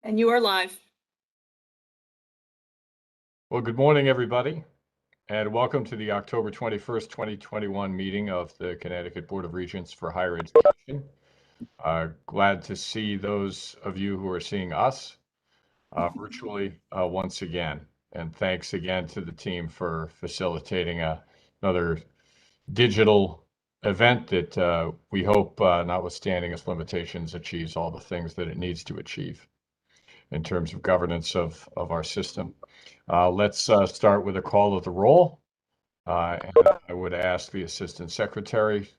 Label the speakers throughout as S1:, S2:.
S1: And you are live.
S2: Well, good morning, everybody, and welcome to the October 21st, 2021 meeting of the Connecticut Board of Regents for Higher Education. Glad to see those of you who are seeing us virtually once again. And thanks again to the team for facilitating another digital event that we hope, notwithstanding its limitations, achieves all the things that it needs to achieve in terms of governance of our system. Let's start with a call of the roll. And I would ask the Assistant Secretary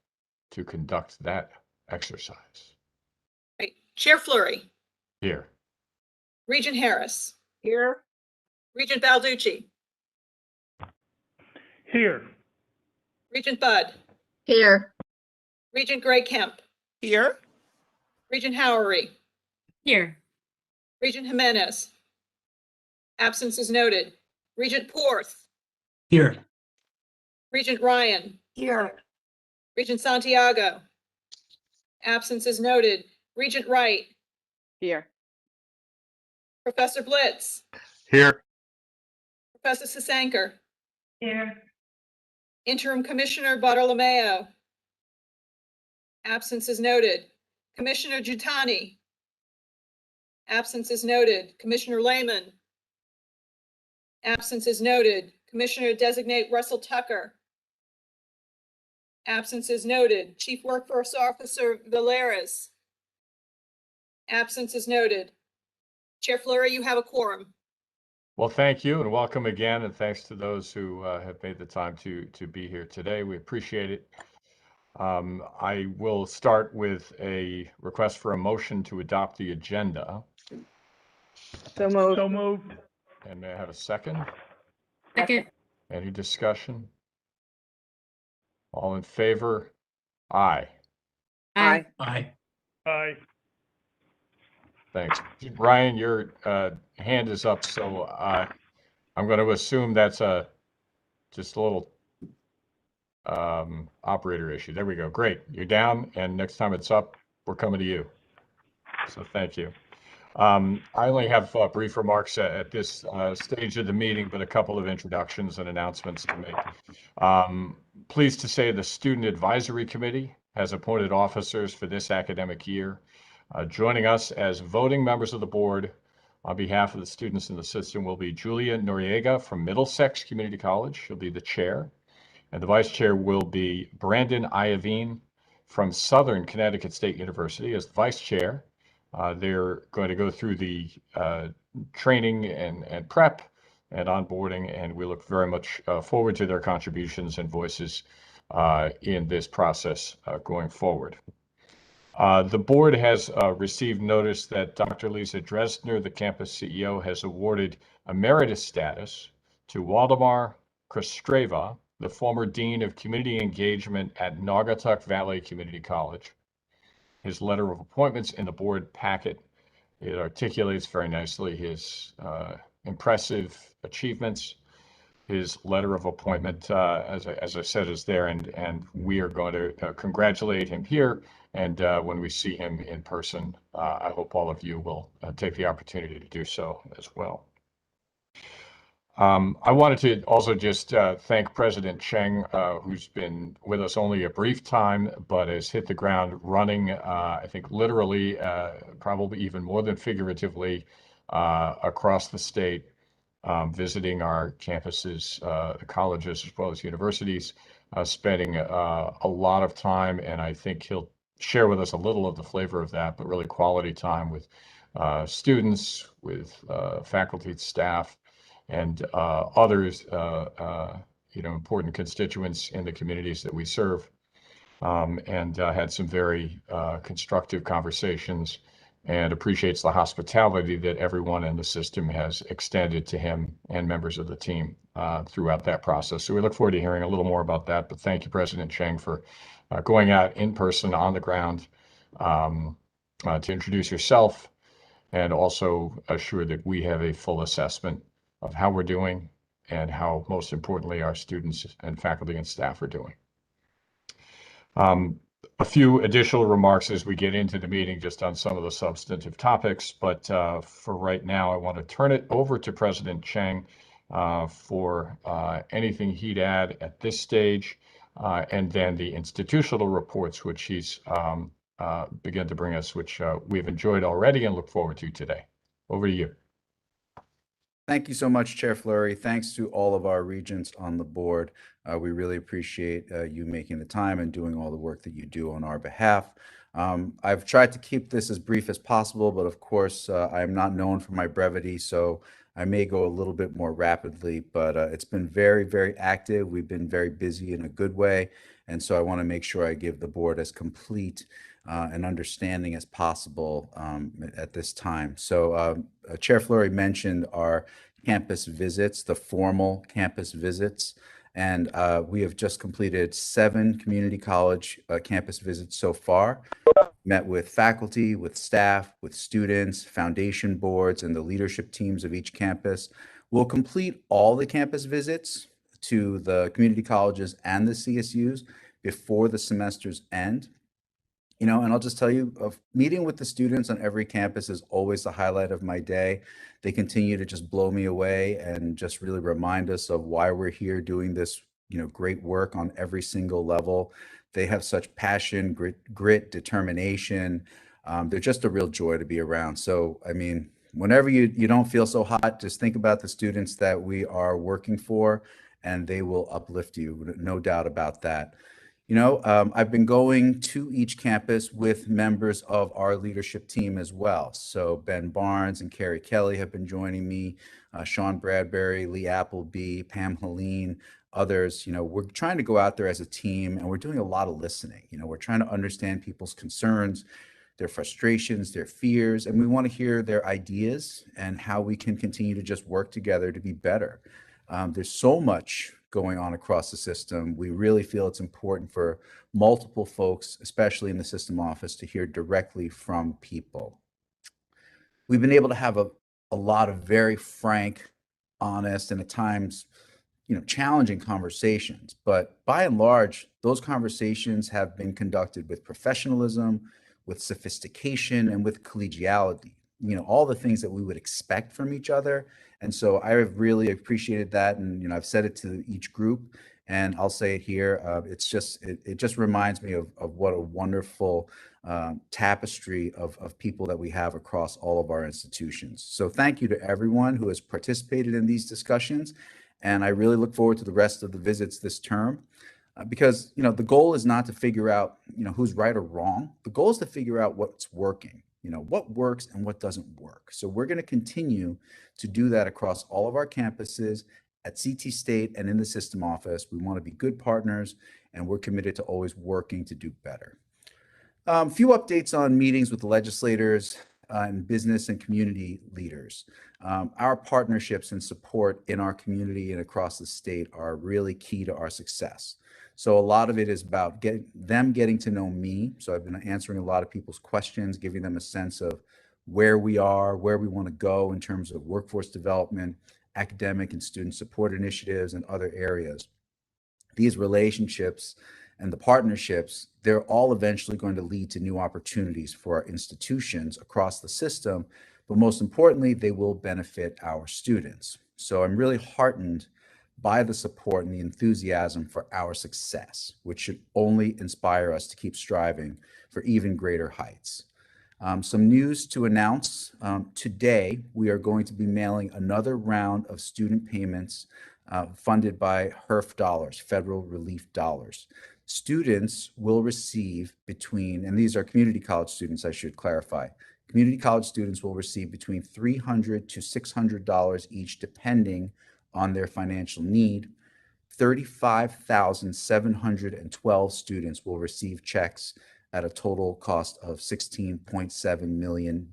S2: to conduct that exercise.
S1: Right. Chair Fleury.
S2: Here.
S1: Regent Harris.
S3: Here.
S1: Regent Balducci.
S4: Here.
S1: Regent Budd.
S3: Here.
S1: Regent Gray Kemp.
S3: Here.
S1: Regent Howery.
S5: Here.
S1: Regent Jimenez. Absence is noted. Regent Porth.
S4: Here.
S1: Regent Ryan.
S3: Here.
S1: Regent Santiago. Absence is noted. Regent Wright.
S3: Here.
S1: Professor Blitz.
S2: Here.
S1: Professor Sasanker.
S5: Here.
S1: Interim Commissioner Bartolomeo. Absence is noted. Commissioner Giuttani. Absence is noted. Commissioner Lehman. Absence is noted. Commissioner-designate Russell Tucker. Absence is noted. Chief Workforce Officer Valeras. Absence is noted. Chair Fleury, you have a quorum.
S2: Well, thank you and welcome again. And thanks to those who have made the time to be here today. We appreciate it. I will start with a request for a motion to adopt the agenda.
S3: So moved.
S4: So moved.
S2: And may I have a second?
S5: Second.
S2: Any discussion? All in favor? Aye.
S3: Aye.
S4: Aye. Aye.
S2: Thanks. Ryan, your hand is up, so I'm going to assume that's just a little operator issue. There we go. Great. You're down, and next time it's up, we're coming to you. So thank you. I only have brief remarks at this stage of the meeting, but a couple of introductions and announcements to make. Pleased to say the Student Advisory Committee has appointed officers for this academic year. Joining us as voting members of the board on behalf of the students in the system will be Julia Noriega from Middlesex Community College. She'll be the chair. And the vice chair will be Brandon Iovine from Southern Connecticut State University as the vice chair. They're going to go through the training and prep and onboarding, and we look very much forward to their contributions and voices in this process going forward. The board has received notice that Dr. Lisa Dresdner, the campus CEO, has awarded emeritus status to Waldemar Kostreva, the former Dean of Community Engagement at Naugatuck Valley Community College. His letter of appointments in the board packet, it articulates very nicely his impressive achievements. His letter of appointment, as I said, is there, and we are going to congratulate him here. And when we see him in person, I hope all of you will take the opportunity to do so as well. I wanted to also just thank President Cheng, who's been with us only a brief time, but has hit the ground running, I think literally, probably even more than figuratively, across the state, visiting our campuses, colleges, as well as universities, spending a lot of time, and I think he'll share with us a little of the flavor of that, but really quality time with students, with faculty, staff, and others, important constituents in the communities that we serve, and had some very constructive conversations, and appreciates the hospitality that everyone in the system has extended to him and members of the team throughout that process. So we look forward to hearing a little more about that, but thank you, President Cheng, for going out in person on the ground to introduce yourself and also assure that we have a full assessment of how we're doing and how, most importantly, our students and faculty and staff are doing. a few additional remarks as we get into the meeting, just on some of the substantive topics. But for right now, I want to turn it over to President Cheng for anything he'd add at this stage, and then the institutional reports, which he's begun to bring us, which we've enjoyed already and look forward to today. Over to you.
S6: Thank you so much, Chair Fleury. Thanks to all of our regents on the board. We really appreciate you making the time and doing all the work that you do on our behalf. I've tried to keep this as brief as possible, but of course, I am not known for my brevity, so I may go a little bit more rapidly, but it's been very, very active. We've been very busy in a good way, and so I want to make sure I give the board as complete and understanding as possible at this time. So Chair Fleury mentioned our campus visits, the formal campus visits, and we have just completed 7 community college campus visits so far. Met with faculty, with staff, with students, foundation boards, and the leadership teams of each campus. We'll complete all the campus visits to the community colleges and the CSUs before the semester's end. You know, and I'll just tell you, meeting with the students on every campus is always the highlight of my day. They continue to just blow me away and just really remind us of why we're here doing this, you know, great work on every single level. They have such passion, grit, determination. They're just a real joy to be around. So, I mean, whenever you don't feel so hot, just think about the students that we are working for, and they will uplift you, no doubt about that. You know, I've been going to each campus with members of our leadership team as well. So Ben Barnes and Carrie Kelly have been joining me, Sean Bradbury, Lee Appleby, Pam Helene, others. You know, we're trying to go out there as a team, and we're doing a lot of listening. You know, we're trying to understand people's concerns, their frustrations, their fears, and we want to hear their ideas and how we can continue to just work together to be better. There's so much going on across the system. We really feel it's important for multiple folks, especially in the system office, to hear directly from people. We've been able to have a lot of very frank, honest, and at times, you know, challenging conversations. But by and large, those conversations have been conducted with professionalism, with sophistication, and with collegiality. You know, all the things that we would expect from each other. And so I have really appreciated that. And, you know, I've said it to each group, and I'll say it here. It just reminds me of what a wonderful tapestry of people that we have across all of our institutions. So thank you to everyone who has participated in these discussions. And I really look forward to the rest of the visits this term. Because, you know, the goal is not to figure out, you know, who's right or wrong. The goal is to figure out what's working, you know, what works and what doesn't work. So we're going to continue to do that across all of our campuses at CT State and in the system office. We want to be good partners, and we're committed to always working to do better. A few updates on meetings with the legislators and business and community leaders. Our partnerships and support in our community and across the state are really key to our success. So a lot of it is about getting to know me. So I've been answering a lot of people's questions, giving them a sense of where we are, where we want to go in terms of workforce development, academic and student support initiatives, and other areas. These relationships and the partnerships, they're all eventually going to lead to new opportunities for our institutions across the system, but most importantly, they will benefit our students. So I'm really heartened by the support and the enthusiasm for our success, which should only inspire us to keep striving for even greater heights. Some news to announce. Today, we are going to be mailing another round of student payments funded by HERF dollars, federal relief dollars. Students will receive between, and these are community college students, I should clarify, community college students will receive between $300 to $600 each, depending on their financial need. 35,712 students will receive checks at a total cost of $16.7 million.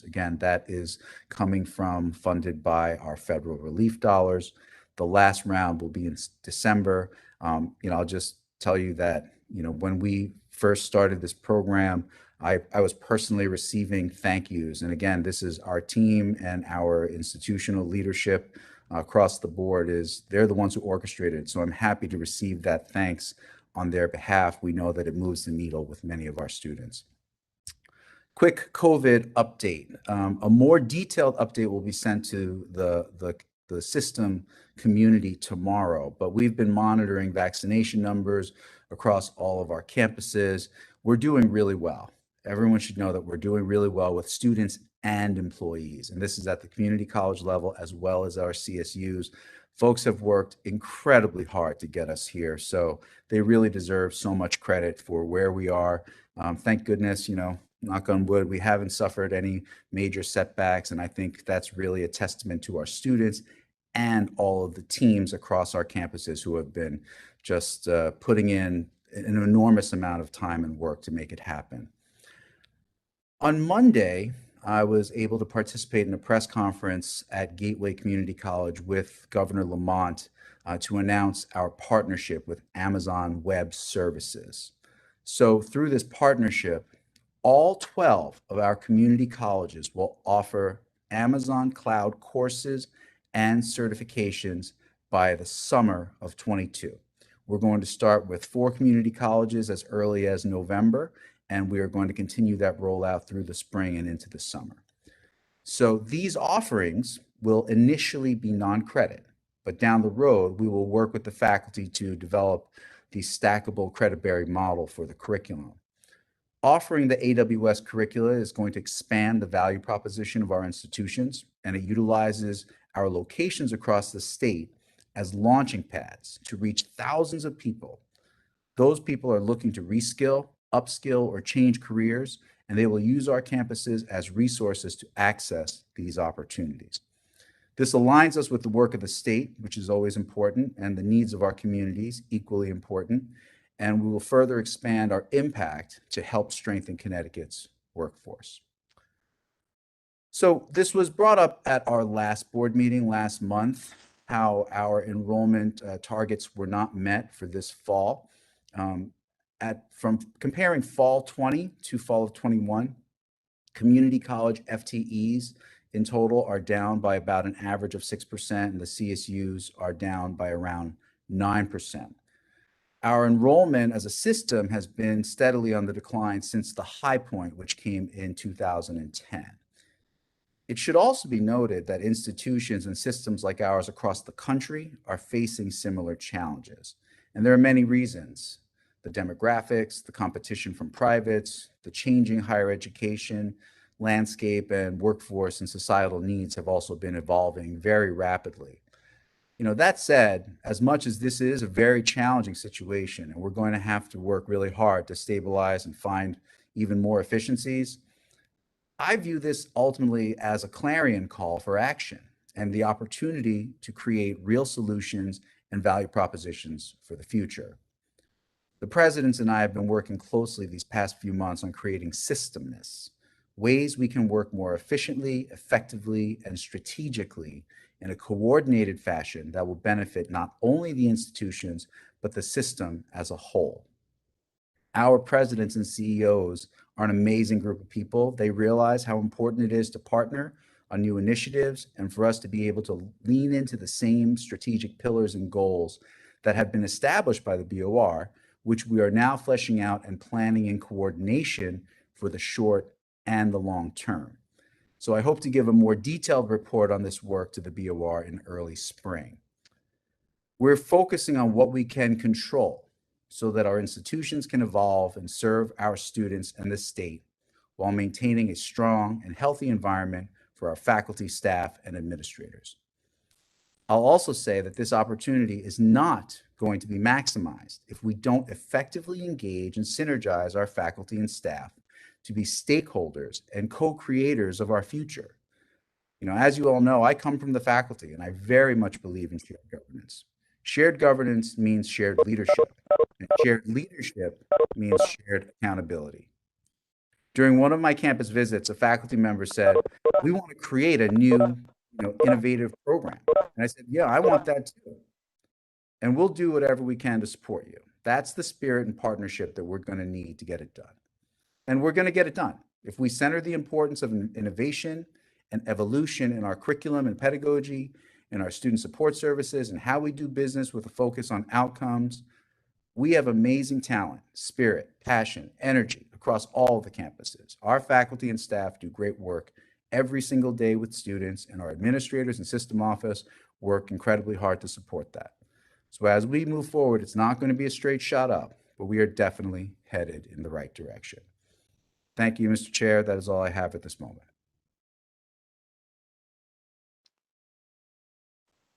S6: Again, that is coming from funded by our federal relief dollars. The last round will be in December. You know, I'll just tell you that, you know, when we first started this program, I was personally receiving thank yous. And again, this is our team and our institutional leadership across the board they're the ones who orchestrated it. So I'm happy to receive that thanks on their behalf, we know that it moves the needle with many of our students. Quick COVID update. A more detailed update will be sent to the system community tomorrow, but we've been monitoring vaccination numbers across all of our campuses. We're doing really well. Everyone should know that we're doing really well with students and employees, and this is at the community college level as well as our CSUs. Folks have worked incredibly hard to get us here, so they really deserve so much credit for where we are. Thank goodness, knock on wood, we haven't suffered any major setbacks, and I think that's really a testament to our students and all of the teams across our campuses who have been just putting in an enormous amount of time and work to make it happen. On Monday, I was able to participate in a press conference at Gateway Community College with Governor Lamont to announce our partnership with Amazon Web Services. So through this partnership, all 12 of our community colleges will offer Amazon Cloud courses and certifications by the summer of 22. We're going to start with 4 community colleges as early as November, and we are going to continue that rollout through the spring and into the summer. So these offerings will initially be non-credit, but down the road, we will work with the faculty to develop the stackable credit-bearing model for the curriculum. Offering the AWS curricula is going to expand the value proposition of our institutions, and it utilizes our locations across the state as launching pads to reach thousands of people. Those people are looking to reskill, upskill, or change careers, and they will use our campuses as resources to access these opportunities. This aligns us with the work of the state, which is always important, and the needs of our communities, equally important, and we will further expand our impact to help strengthen Connecticut's workforce. So this was brought up at our last board meeting last month, how our enrollment targets were not met for this fall. From comparing fall 20 to fall of 21, community college FTEs in total are down by about an average of 6%, and the CSUs are down by around 9%. Our enrollment as a system has been steadily on the decline since the high point, which came in 2010. It should also be noted that institutions and systems like ours across the country are facing similar challenges. And there are many reasons: the demographics, the competition from privates, the changing higher education landscape, and workforce and societal needs have also been evolving very rapidly. That said, as much as this is a very challenging situation, and we're going to have to work really hard to stabilize and find even more efficiencies, I view this ultimately as a clarion call for action and the opportunity to create real solutions and value propositions for the future. The presidents and I have been working closely these past few months on creating systemness, ways we can work more efficiently, effectively, and strategically in a coordinated fashion that will benefit not only the institutions, but the system as a whole. Our presidents and CEOs are an amazing group of people. They realize how important it is to partner on new initiatives and for us to be able to lean into the same strategic pillars and goals that have been established by the BOR, which we are now fleshing out and planning in coordination for the short and the long term. So I hope to give a more detailed report on this work to the BOR in early spring. We're focusing on what we can control so that our institutions can evolve and serve our students and the state while maintaining a strong and healthy environment for our faculty, staff, and administrators. I'll also say that this opportunity is not going to be maximized if we don't effectively engage and synergize our faculty and staff to be stakeholders and co-creators of our future. As you all know, I come from the faculty, and I very much believe in shared governance. Shared governance means shared leadership, and shared leadership means shared accountability. During one of my campus visits, a faculty member said, "We want to create a new, innovative program." And I said, "Yeah, I want that too. And we'll do whatever we can to support you." That's the spirit and partnership that we're going to need to get it done. And we're going to get it done if we center the importance of innovation and evolution in our curriculum and pedagogy, in our student support services, and how we do business with a focus on outcomes. We have amazing talent, spirit, passion, energy across all the campuses. Our faculty and staff do great work every single day with students, and our administrators and system office work incredibly hard to support that. So as we move forward, it's not going to be a straight shot up, but we are definitely headed in the right direction. Thank you, Mr. Chair. That is all I have at this moment.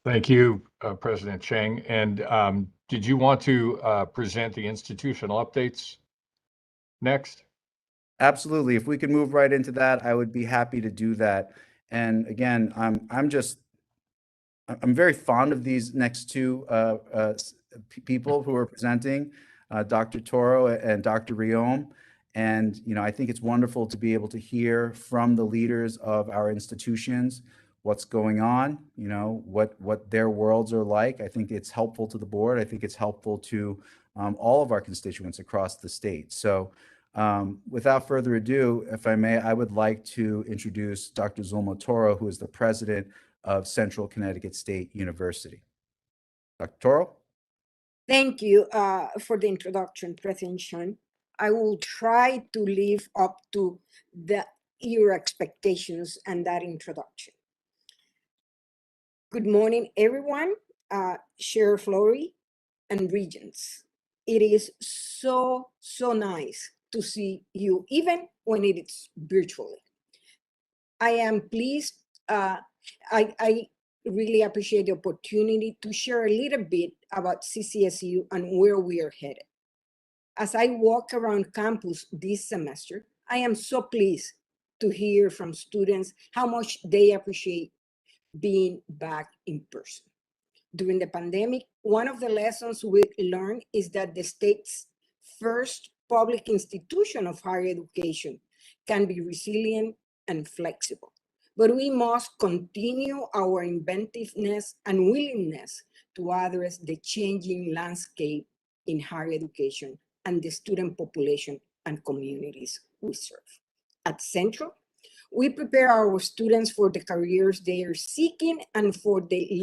S2: Thank you, President Cheng. And did you want to present the institutional updates next?
S6: Absolutely. If we could move right into that, I would be happy to do that. And again, I'm very fond of these next two people who are presenting, Dr. Toro and Dr. Riom. And, I think it's wonderful to be able to hear from the leaders of our institutions what's going on, what their worlds are like. I think it's helpful to the board. I think it's helpful to all of our constituents across the state. So without further ado, if I may, I would like to introduce Dr. Zulma Toro, who is the president of Central Connecticut State University. Dr. Toro?
S7: Thank you for the introduction, President Sean. I will try to live up to your expectations and that introduction. Good morning, everyone, Sheriff Lowry and Regents. It is so nice to see you, even when it is virtually. I am pleased. I really appreciate the opportunity to share a little bit about CCSU and where we are headed. As I walk around campus this semester, I am so pleased to hear from students how much they appreciate being back in person. During the pandemic, one of the lessons we learned is that the state's first public institution of higher education can be resilient and flexible. But we must continue our inventiveness and willingness to address the changing landscape in higher education and the student population and communities we serve. At Central, we prepare our students for the careers they are seeking and for the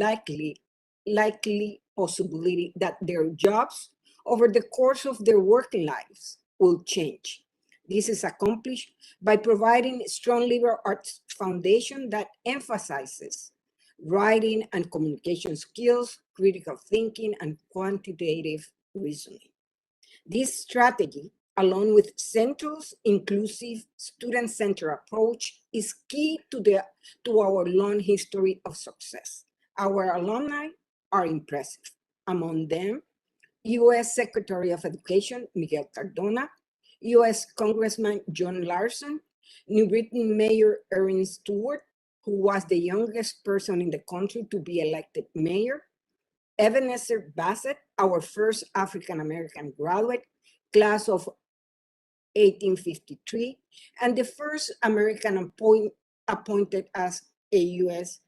S7: likely possibility that their jobs over the course of their working lives will change. This is accomplished by providing a strong liberal arts foundation that emphasizes writing and communication skills, critical thinking, and quantitative reasoning. This strategy, along with Central's inclusive student-centered approach, is key to our long history of success. Our alumni are impressive. Among them, U.S. Secretary of Education Miguel Cardona, U.S. Congressman John Larson, New Britain Mayor Erin Stewart, who was the youngest person in the country to be elected mayor, Ebenezer Bassett, our first African-American graduate, class of 1853, and the first American appointed as a U.S.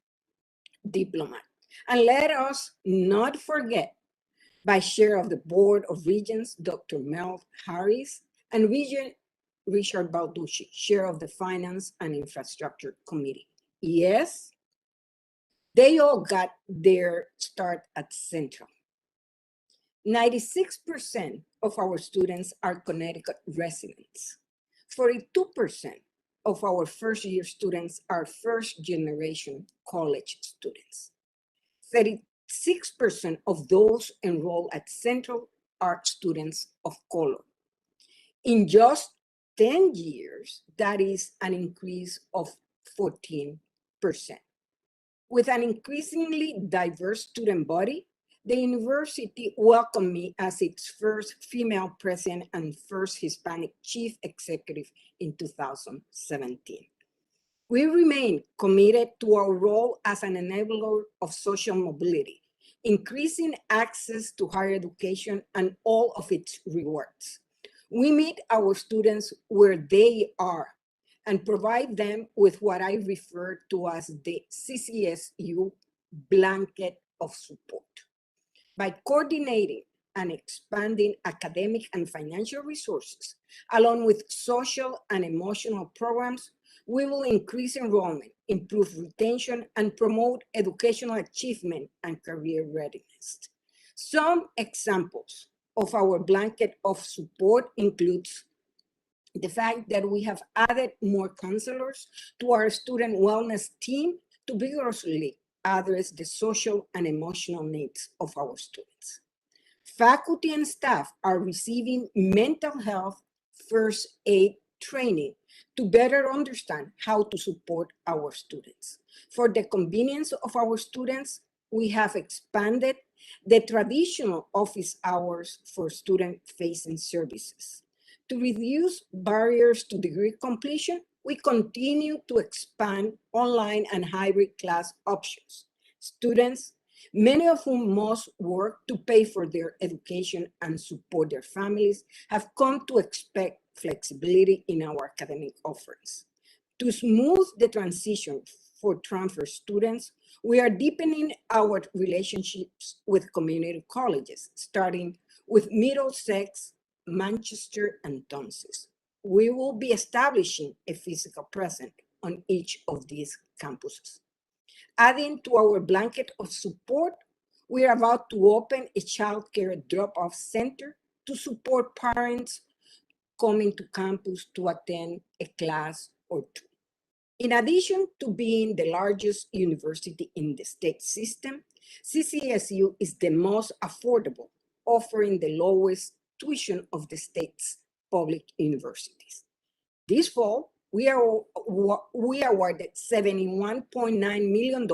S7: diplomat. And let us not forget Vice Chair of the Board of Regents, Dr. Mel Harris, and Regent Richard Balducci, Chair of the Finance and Infrastructure Committee. Yes, they all got their start at Central. 96% of our students are Connecticut residents. 42% of our first-year students are first-generation college students. 36% of those enrolled at Central are students of color. In just 10 years, that is an increase of 14%. With an increasingly diverse student body, the university welcomed me as its first female president and first Hispanic chief executive in 2017. We remain committed to our role as an enabler of social mobility, increasing access to higher education and all of its rewards. We meet our students where they are and provide them with what I refer to as the CCSU blanket of support. By coordinating and expanding academic and financial resources, along with social and emotional programs, we will increase enrollment, improve retention, and promote educational achievement and career readiness. Some examples of our blanket of support includes the fact that we have added more counselors to our student wellness team to vigorously address the social and emotional needs of our students. Faculty and staff are receiving mental health first aid training to better understand how to support our students. For the convenience of our students, we have expanded the traditional office hours for student-facing services. To reduce barriers to degree completion, we continue to expand online and hybrid class options. Students, many of whom must work to pay for their education and support their families, have come to expect flexibility in our academic offerings. To smooth the transition for transfer students, we are deepening our relationships with community colleges, starting with Middlesex, Manchester, and Townsend. We will be establishing a physical presence on each of these campuses. Adding to our blanket of support, we are about to open a child care drop-off center to support parents coming to campus to attend a class or two. In addition to being the largest university in the state system, CCSU is the most affordable, offering the lowest tuition of the state's public universities. This fall, we awarded $71.9 million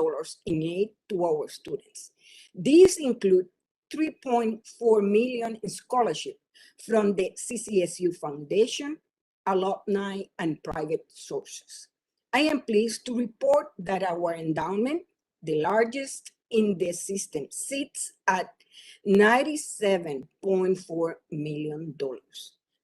S7: in aid to our students. These include $3.4 million in scholarship from the Ccsu Foundation, alumni, and private sources. I am pleased to report that our endowment, the largest in the system, sits at $97.4 million.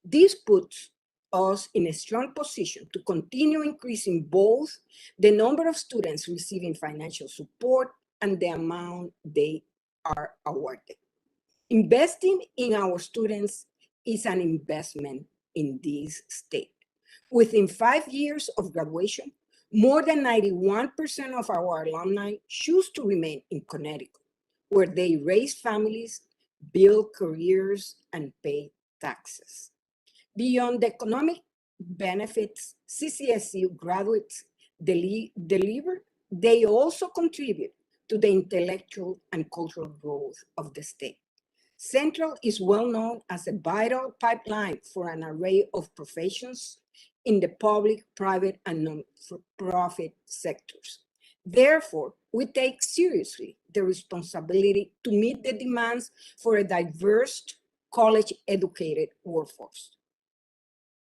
S7: This puts us in a strong position to continue increasing both the number of students receiving financial support and the amount they are awarded. Investing in our students is an investment in this state. Within 5 years of graduation, more than 91% of our alumni choose to remain in Connecticut, where they raise families, build careers, and pay taxes. Beyond the economic benefits CCSU graduates deliver, they also contribute to the intellectual and cultural growth of the state. Central is well known as a vital pipeline for an array of professions in the public, private, and non-profit sectors. Therefore, we take seriously the responsibility to meet the demands for a diverse, college-educated workforce.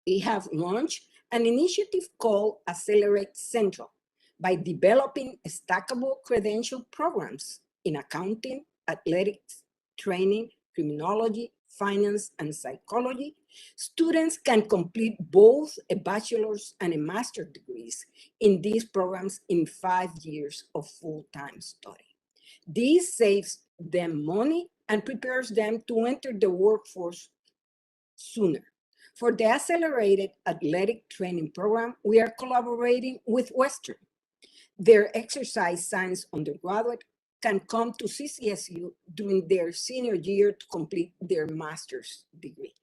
S7: We have launched an initiative called Accelerate Central by developing stackable credential programs in accounting, athletics, training, criminology, finance, and psychology. Students can complete both a bachelor's and a master's degrees in these programs in 5 years of full-time study. This saves them money and prepares them to enter the workforce sooner. For the Accelerated Athletic Training Program, we are collaborating with Western. Their exercise science undergraduate can come to CCSU during their senior year to complete their master's degree.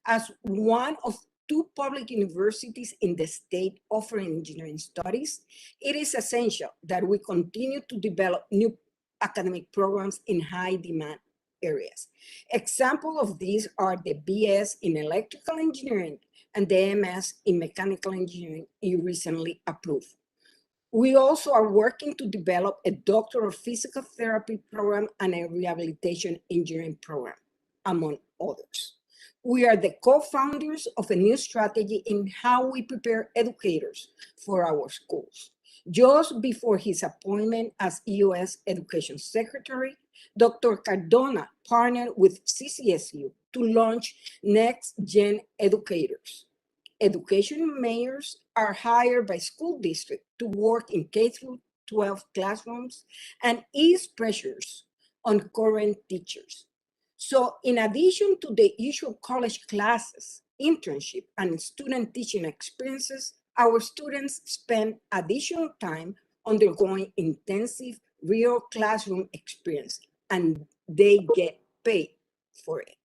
S7: As one of 2 public universities in the state offering engineering studies, it is essential that we continue to develop new academic programs in high demand areas. Examples of these are the BS in electrical engineering and the MS in mechanical engineering you recently approved. We also are working to develop a Doctor of Physical Therapy program and a Rehabilitation Engineering program, among others. We are the co-founders of a new strategy in how we prepare educators for our schools. Just before his appointment as U.S. Education Secretary, Dr. Cardona partnered with CCSU to launch Next Gen Educators. Education mayors are hired by school districts to work in K-12 classrooms and ease pressures on current teachers. So in addition to the usual college classes, internship, and student teaching experiences, our students spend additional time undergoing intensive real classroom experience, and they get paid for it.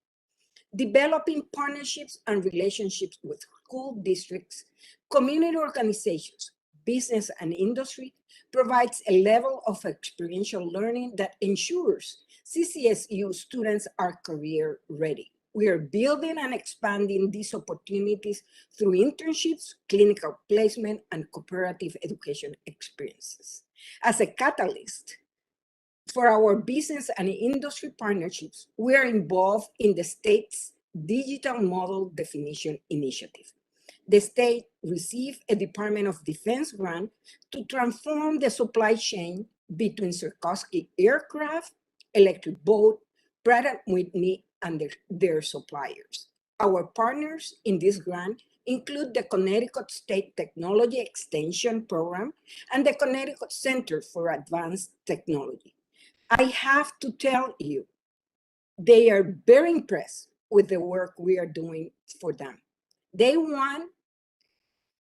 S7: developing partnerships and relationships with school districts, community organizations, business and industry provides a level of experiential learning that ensures CCSU students are career ready. We are building and expanding these opportunities through internships, clinical placement, and cooperative education experiences. As a catalyst for our business and industry partnerships, we are involved in the state's Digital Model Definition Initiative. The state received a Department of Defense grant to transform the supply chain between Sikorsky Aircraft, Electric Boat, Pratt & Whitney, and their suppliers. Our partners in this grant include the Connecticut State Technology Extension Program and the Connecticut Center for Advanced Technology. I have to tell you, they are very impressed with the work we are doing for them. They want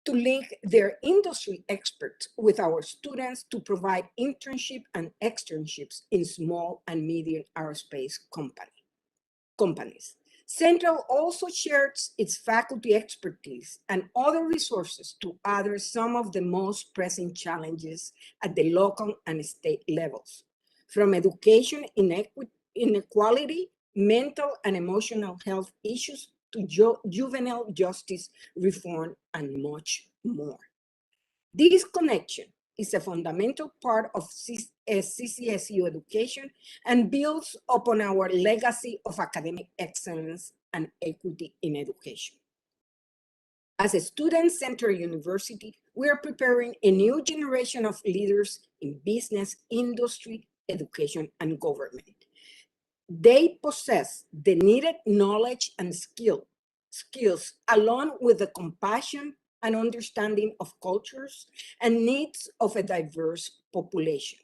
S7: to link their industry experts with our students to provide internship and externships in small and medium aerospace companies. Central also shares its faculty expertise and other resources to address some of the most pressing challenges at the local and state levels, from education inequality, mental and emotional health issues, to juvenile justice reform, and much more. This connection is a fundamental part of CCSU education and builds upon our legacy of academic excellence and equity in education. As a student-centered university, we are preparing a new generation of leaders in business, industry, education, and government. They possess the needed knowledge and skills, along with the compassion and understanding of cultures and needs of a diverse population.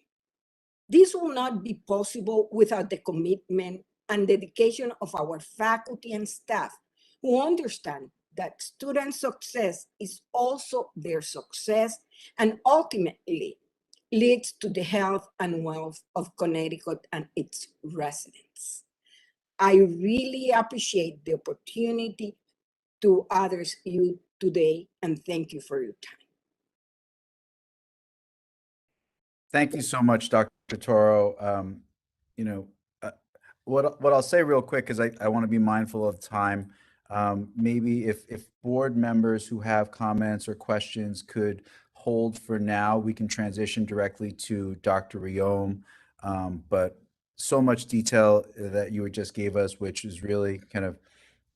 S7: This will not be possible without the commitment and dedication of our faculty and staff, who understand that student success is also their success and ultimately leads to the health and wealth of Connecticut and its residents. I really appreciate the opportunity to address you today, and thank you for your time.
S6: Thank you so much, Dr. Toro. What I'll say real quick is I want to be mindful of time. Maybe if board members who have comments or questions could hold for now, we can transition directly to Dr. Riom. But so much detail that you just gave us, which is really kind of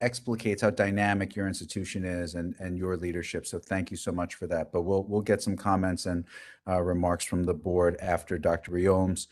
S6: explicates how dynamic your institution is and your leadership. So thank you so much for that. But we'll get some comments and remarks from the board after Dr. Riom's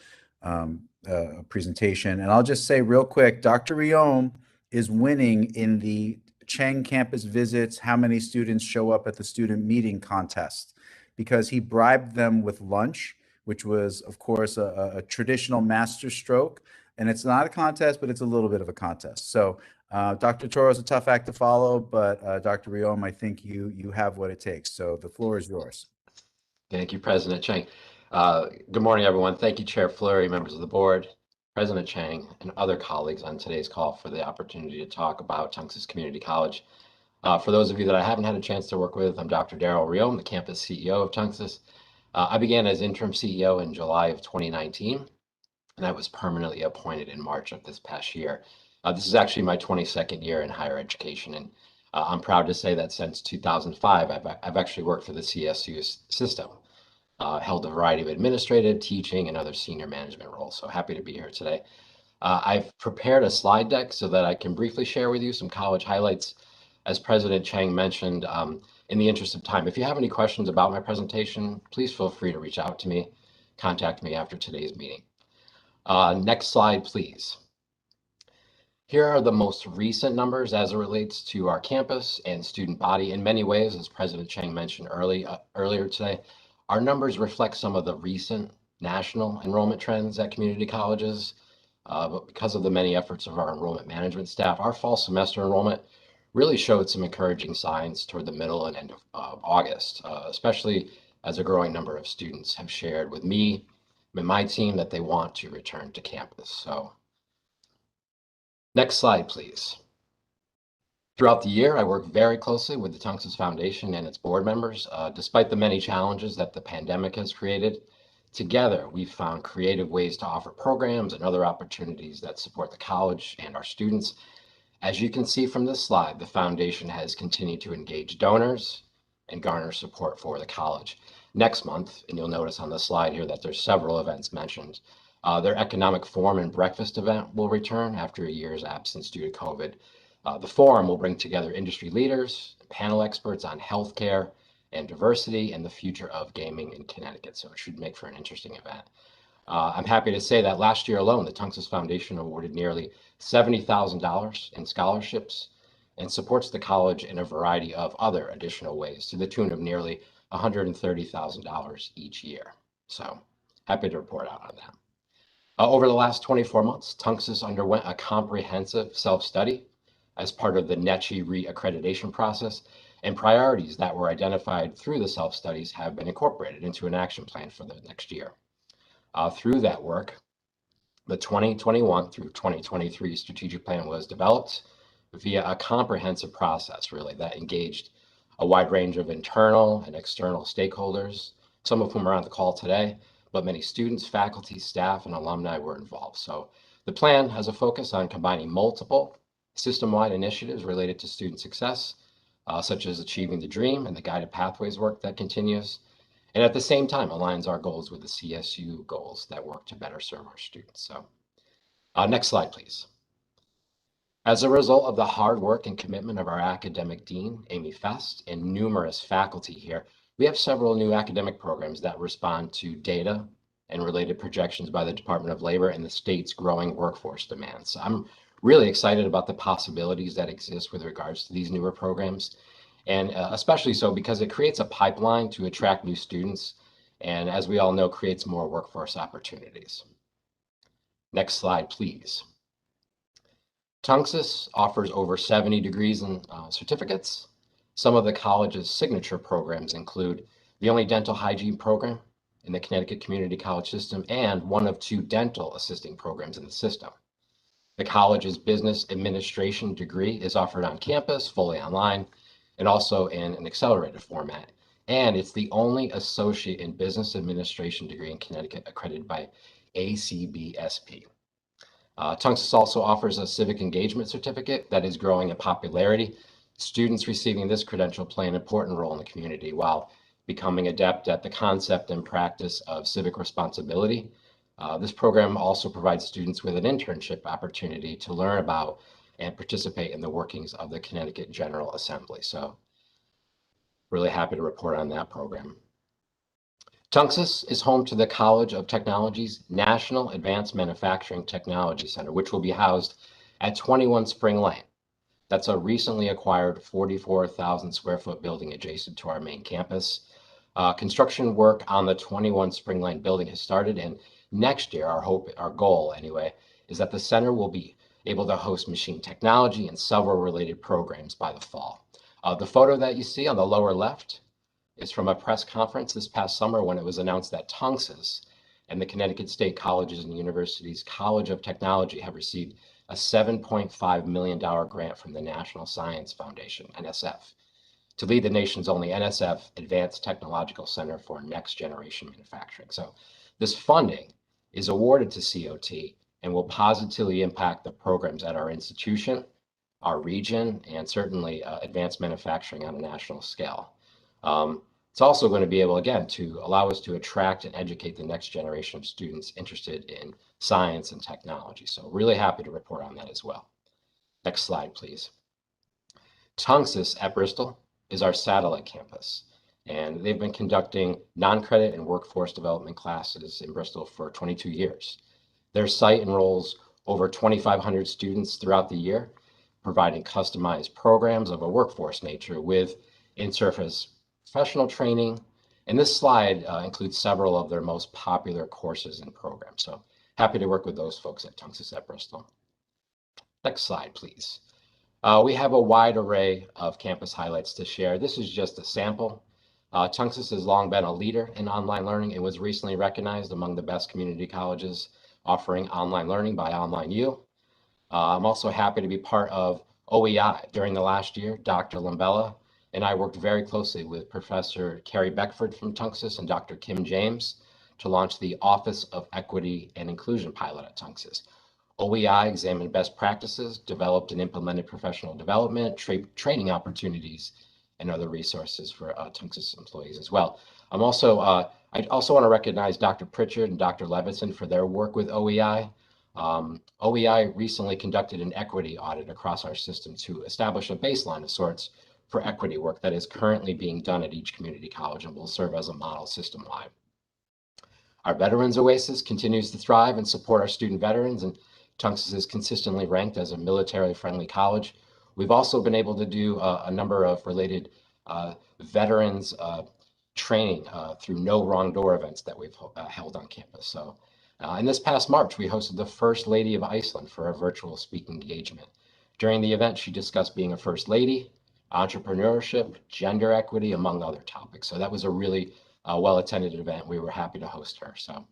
S6: presentation. And I'll just say real quick, Dr. Riom is winning in the Chang campus visits, how many students show up at the student meeting contest, because he bribed them with lunch, which was, of course, a traditional master stroke. And it's not a contest, but it's a little bit of a contest. So Dr. Toro is a tough act to follow, but Dr. Riom, I think you have what it takes. So the floor is yours.
S8: Thank you, President Chang. Good morning, everyone. Thank you, Chair Fleury, members of the board, President Chang, and other colleagues on today's call for the opportunity to talk about Tungsten Community College. For those of you that I haven't had a chance to work with, I'm Dr. Darrell Riom, the campus CEO of Tungsten. I began as interim CEO in July of 2019, and I was permanently appointed in March of this past year. This is actually my 22nd year in higher education, and I'm proud to say that since 2005, I've actually worked for the CSU system, held a variety of administrative, teaching, and other senior management roles. So happy to be here today. I've prepared a slide deck so that I can briefly share with you some college highlights. As President Chang mentioned, in the interest of time, if you have any questions about my presentation, please feel free to reach out to me, contact me after today's meeting. Next slide, please. Here are the most recent numbers as it relates to our campus and student body. In many ways, as President Chang mentioned earlier today, our numbers reflect some of the recent national enrollment trends at community colleges. But because of the many efforts of our enrollment management staff, our fall semester enrollment really showed some encouraging signs toward the middle and end of August, especially as a growing number of students have shared with me and my team that they want to return to campus. So next slide, please. Throughout the year, I worked very closely with the Tungsten Foundation and its board members. Despite the many challenges that the pandemic has created, together we've found creative ways to offer programs and other opportunities that support the college and our students. As you can see from this slide, the foundation has continued to engage donors and garner support for the college. Next month, and you'll notice on the slide here that there's several events mentioned, their economic forum and breakfast event will return after a year's absence due to COVID. The forum will bring together industry leaders, panel experts on healthcare and diversity and the future of gaming in Connecticut. So it should make for an interesting event. I'm happy to say that last year alone, the Tungsten Foundation awarded nearly $70,000 in scholarships and supports the college in a variety of other additional ways to the tune of nearly $130,000 each year. So happy to report out on that. Over the last 24 months, Tungsten underwent a comprehensive self-study as part of the NECHI reaccreditation process, and priorities that were identified through the self-studies have been incorporated into an action plan for the next year. Through that work, the 2021 through 2023 strategic plan was developed via a comprehensive process, really, that engaged a wide range of internal and external stakeholders, some of whom are on the call today, but many students, faculty, staff, and alumni were involved. So the plan has a focus on combining multiple system-wide initiatives related to student success, such as Achieving the Dream and the Guided Pathways work that continues, and at the same time aligns our goals with the CSU goals that work to better serve our students. So next slide, please. As a result of the hard work and commitment of our academic dean, Amy Fest, and numerous faculty here, we have several new academic programs that respond to data and related projections by the Department of Labor and the state's growing workforce demands. I'm really excited about the possibilities that exist with regards to these newer programs, and especially so because it creates a pipeline to attract new students, and as we all know, creates more workforce opportunities. Next slide, please. Tungsten offers over 70 degrees and certificates. Some of the college's signature programs include the only dental hygiene program in the Connecticut Community College system and one of 2 dental assisting programs in the system. The college's business administration degree is offered on campus, fully online, and also in an accelerated format. And it's the only associate in business administration degree in Connecticut accredited by ACBSP. Tungsten also offers a civic engagement certificate that is growing in popularity. Students receiving this credential play an important role in the community while becoming adept at the concept and practice of civic responsibility. This program also provides students with an internship opportunity to learn about and participate in the workings of the Connecticut General Assembly. So really happy to report on that program. Tungsten is home to the College of Technology's National Advanced Manufacturing Technology Center, which will be housed at 21 Spring Lane. That's a recently acquired 44,000 square foot building adjacent to our main campus. Construction work on the 21 Spring Lane building has started, and next year, our goal anyway, is that the center will be able to host machine technology and several related programs by the fall. The photo that you see on the lower left is from a press conference this past summer when it was announced that Tungsten and the Connecticut State Colleges and Universities College of Technology have received a $7.5 million grant from the National Science Foundation, NSF, to lead the nation's only NSF Advanced Technological Center for Next Generation Manufacturing. So this funding is awarded to COT and will positively impact the programs at our institution, our region, and certainly advanced manufacturing on a national scale. It's also going to be able, again, to allow us to attract and educate the next generation of students interested in science and technology. So really happy to report on that as well. Next slide, please. Tungsten at Bristol is our satellite campus, and they've been conducting non-credit and workforce development classes in Bristol for 22 years. Their site enrolls over 2,500 students throughout the year, providing customized programs of a workforce nature with in-service professional training. And this slide includes several of their most popular courses and programs. So happy to work with those folks at Tungsten at Bristol. Next slide, please. We have a wide array of campus highlights to share. This is just a sample. Tungsten has long been a leader in online learning and was recently recognized among the best community colleges offering online learning by Online U. I'm also happy to be part of OEI. During the last year, Dr. Lambella and I worked very closely with Professor Carrie Beckford from Tunxus and Dr. Kim James to launch the Office of Equity and Inclusion pilot at Tunxus. OEI examined best practices, developed and implemented professional development, training opportunities, and other resources for Tunxus employees as well. I also want to recognize Dr. Pritchard and Dr. Levinson for their work with OEI. OEI recently conducted an equity audit across our system to establish a baseline of sorts for equity work that is currently being done at each community college and will serve as a model system-wide. Our Veterans Oasis continues to thrive and support our student veterans, and Tunxus is consistently ranked as a military-friendly college. We've also been able to do a number of related veterans training through no wrong door events that we've held on campus. So in this past March, we hosted the First Lady of Iceland for a virtual speaking engagement. During the event, she discussed being a First Lady, entrepreneurship, gender equity, among other topics. So that was a really well-attended event. We were happy to host her. So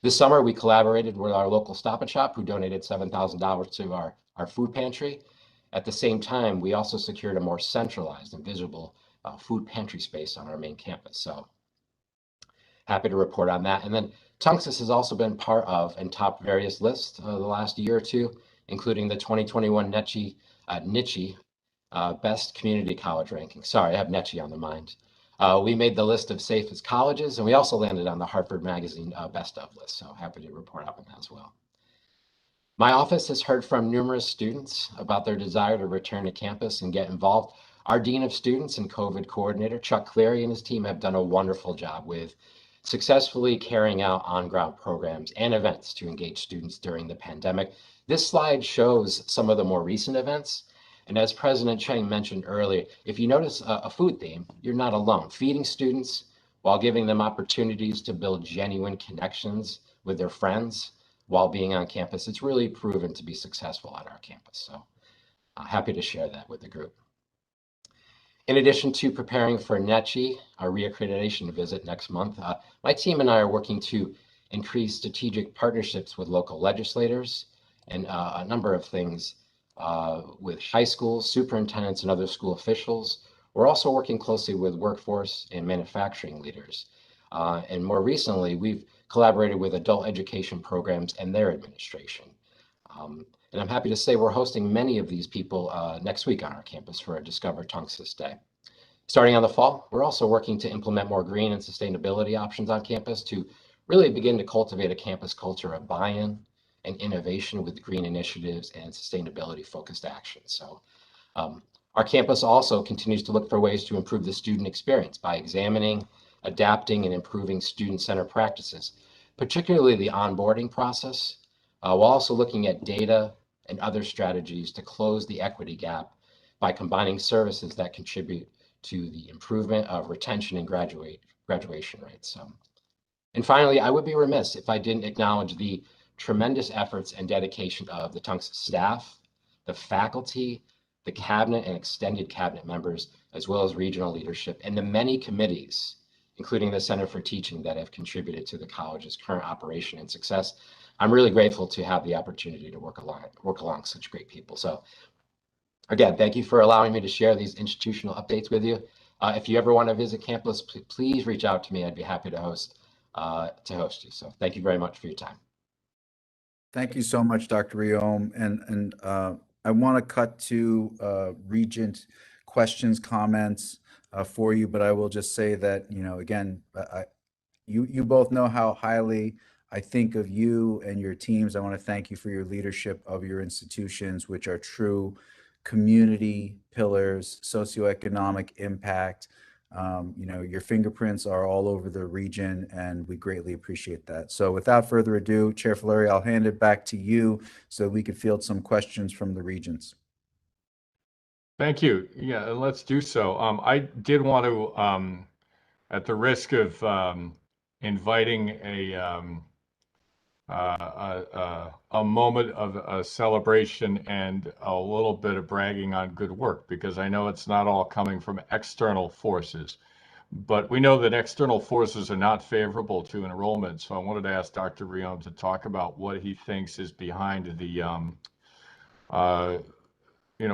S8: this summer, we collaborated with our local Stop and Shop, who donated $7,000 to our food pantry. At the same time, we also secured a more centralized and visible food pantry space on our main campus. So happy to report on that. And then Tunxus has also been part of and topped various lists the last year or two, including the 2021 NICHE Best Community College ranking. Sorry, I have NICHE on the mind. We made the list of safest colleges, and we also landed on the Harvard Magazine Best of list, so happy to report out on that as well. My office has heard from numerous students about their desire to return to campus and get involved. Our Dean of Students and COVID coordinator, Chuck Cleary, and his team have done a wonderful job with successfully carrying out on-ground programs and events to engage students during the pandemic. This slide shows some of the more recent events. And as President Chang mentioned earlier, if you notice a food theme, you're not alone. Feeding students while giving them opportunities to build genuine connections with their friends while being on campus, it's really proven to be successful at our campus. So happy to share that with the group. In addition to preparing for NECHE, our reaccreditation visit next month, my team and I are working to increase strategic partnerships with local legislators and a number of things with high schools, superintendents, and other school officials. We're also working closely with workforce and manufacturing leaders. And more recently, we've collaborated with adult education programs and their administration. And I'm happy to say we're hosting many of these people next week on our campus for a Discover Tunxus Day. Starting on the fall, we're also working to implement more green and sustainability options on campus to really begin to cultivate a campus culture of buy-in and innovation with green initiatives and sustainability-focused actions. So our campus also continues to look for ways to improve the student experience by examining, adapting, and improving student-centered practices, particularly the onboarding process, while also looking at data and other strategies to close the equity gap by combining services that contribute to the improvement of retention and graduation rates. And finally, I would be remiss if I didn't acknowledge the tremendous efforts and dedication of the Tunxus staff, the faculty, the cabinet and extended cabinet members, as well as regional leadership, and the many committees, including the Center for Teaching, that have contributed to the college's current operation and success. I'm really grateful to have the opportunity to work along such great people. So again, thank you for allowing me to share these institutional updates with you. If you ever want to visit campus, please reach out to me. I'd be happy to host you. So thank you very much for your time.
S6: Thank you so much, Dr. Riom. And I want to cut to Regent questions, comments for you, but I will just say that, you know, again, you both know how highly I think of you and your teams. I want to thank you for your leadership of your institutions, which are true community pillars, socioeconomic impact. You know, your fingerprints are all over the region, and we greatly appreciate that. So without further ado, Chair Fleury, I'll hand it back to you so we could field some questions from the regents.
S2: Thank you. Yeah, let's do so. I did want to, at the risk of inviting a moment of a celebration and a little bit of bragging on good work, because I know it's not all coming from external forces, but we know that external forces are not favorable to enrollment. So I wanted to ask Dr. Riom to talk about what he thinks is behind the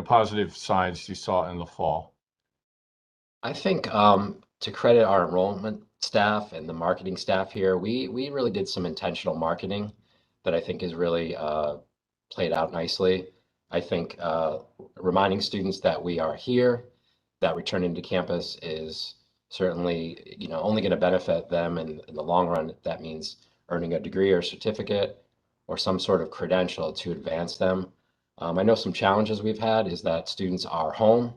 S2: positive signs you saw in the fall?
S8: I think to credit our enrollment staff and the marketing staff here, we really did some intentional marketing that I think has really played out nicely. I think reminding students that we are here, that returning to campus is certainly only going to benefit them in the long run. That means earning a degree or certificate or some sort of credential to advance them. I know some challenges we've had is that students are home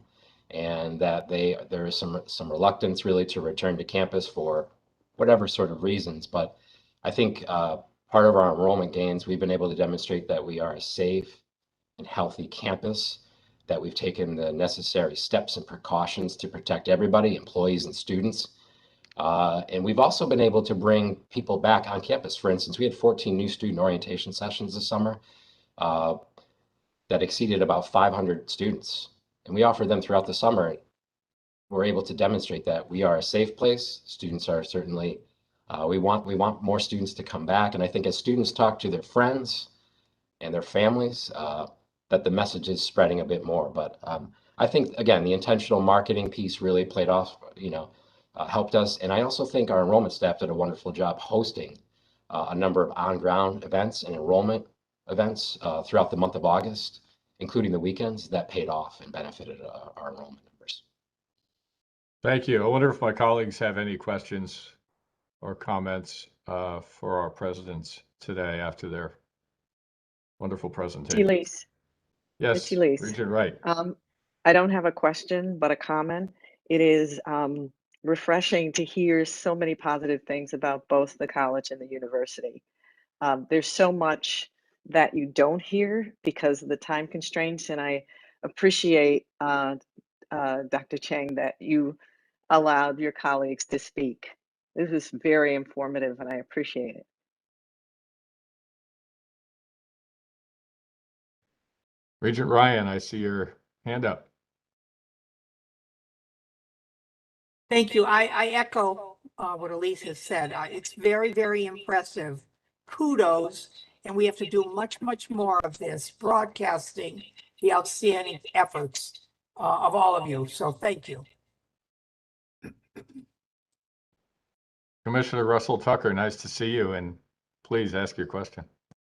S8: and that there is some reluctance really to return to campus for whatever sort of reasons. But I think part of our enrollment gains, we've been able to demonstrate that we are a safe and healthy campus, that we've taken the necessary steps and precautions to protect everybody, employees and students. And we've also been able to bring people back on campus. For instance, we had 14 new student orientation sessions this summer that exceeded about 500 students. And we offer them throughout the summer. We're able to demonstrate that we are a safe place. Students are certainly, we want more students to come back. And I think as students talk to their friends and their families, that the message is spreading a bit more. But I think, again, the intentional marketing piece really played off, helped us. And I also think our enrollment staff did a wonderful job hosting a number of on-ground events and enrollment events throughout the month of August, including the weekends, that paid off and benefited our enrollment numbers.
S2: Thank you. I wonder if my colleagues have any questions or comments for our presidents today after their wonderful presentation.
S3: Elise.
S2: Yes,
S3: It's Elise.
S2: Regent Wright.
S3: I don't have a question, but a comment. It is refreshing to hear so many positive things about both the college and the university. There's so much that you don't hear because of the time constraints, and I appreciate, Dr. Chang, that you allowed your colleagues to speak. This is very informative, and I appreciate it.
S2: Regent Ryan, I see your hand up.
S9: Thank you. I echo what Elise has said. It's very, very impressive. Kudos. And we have to do much, much more of this, broadcasting the outstanding efforts of all of you. So thank you.
S2: Commissioner Russell Tucker, nice to see you, and please ask your question.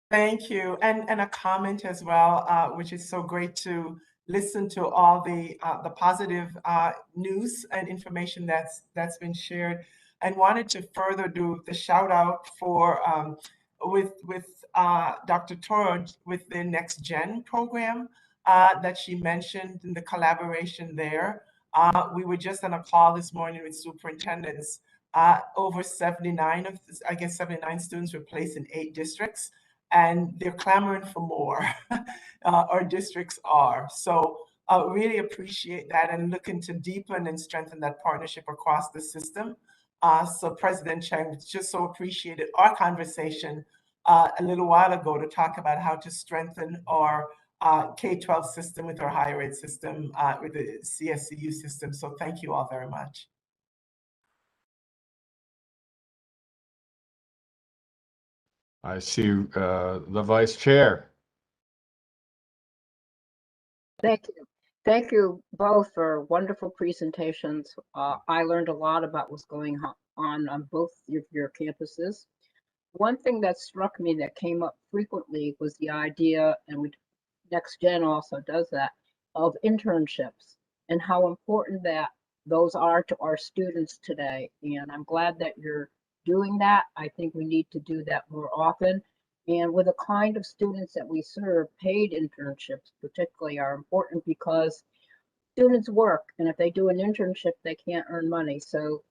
S10: Thank you. And a comment as well, which is so great to listen to all the positive news and information that's been shared, and wanted to further do the shout out for with Dr. Toroj with the Next Gen program that she mentioned in the collaboration there. We were just on a call this morning with superintendents. Over 79 of, I guess 79 students were placed in 8 districts, and they're clamoring for more. Our districts are. So really appreciate that and looking to deepen and strengthen that partnership across the system. So President Chang just so appreciated our conversation a little while ago to talk about how to strengthen our K-12 system with our higher ed system, with the CSCU system. So thank you all very much.
S2: I see the Vice Chair.
S11: Thank you. Thank you both for wonderful presentations. I learned a lot about what's going on both of your campuses. One thing that struck me that came up frequently was the idea, and Next Gen also does that, of internships and how important that those are to our students today. And I'm glad that you're doing that. I think we need to do that more often. And with the kind of students that we serve, paid internships particularly are important because students work, and if they do an internship, they can't earn money. So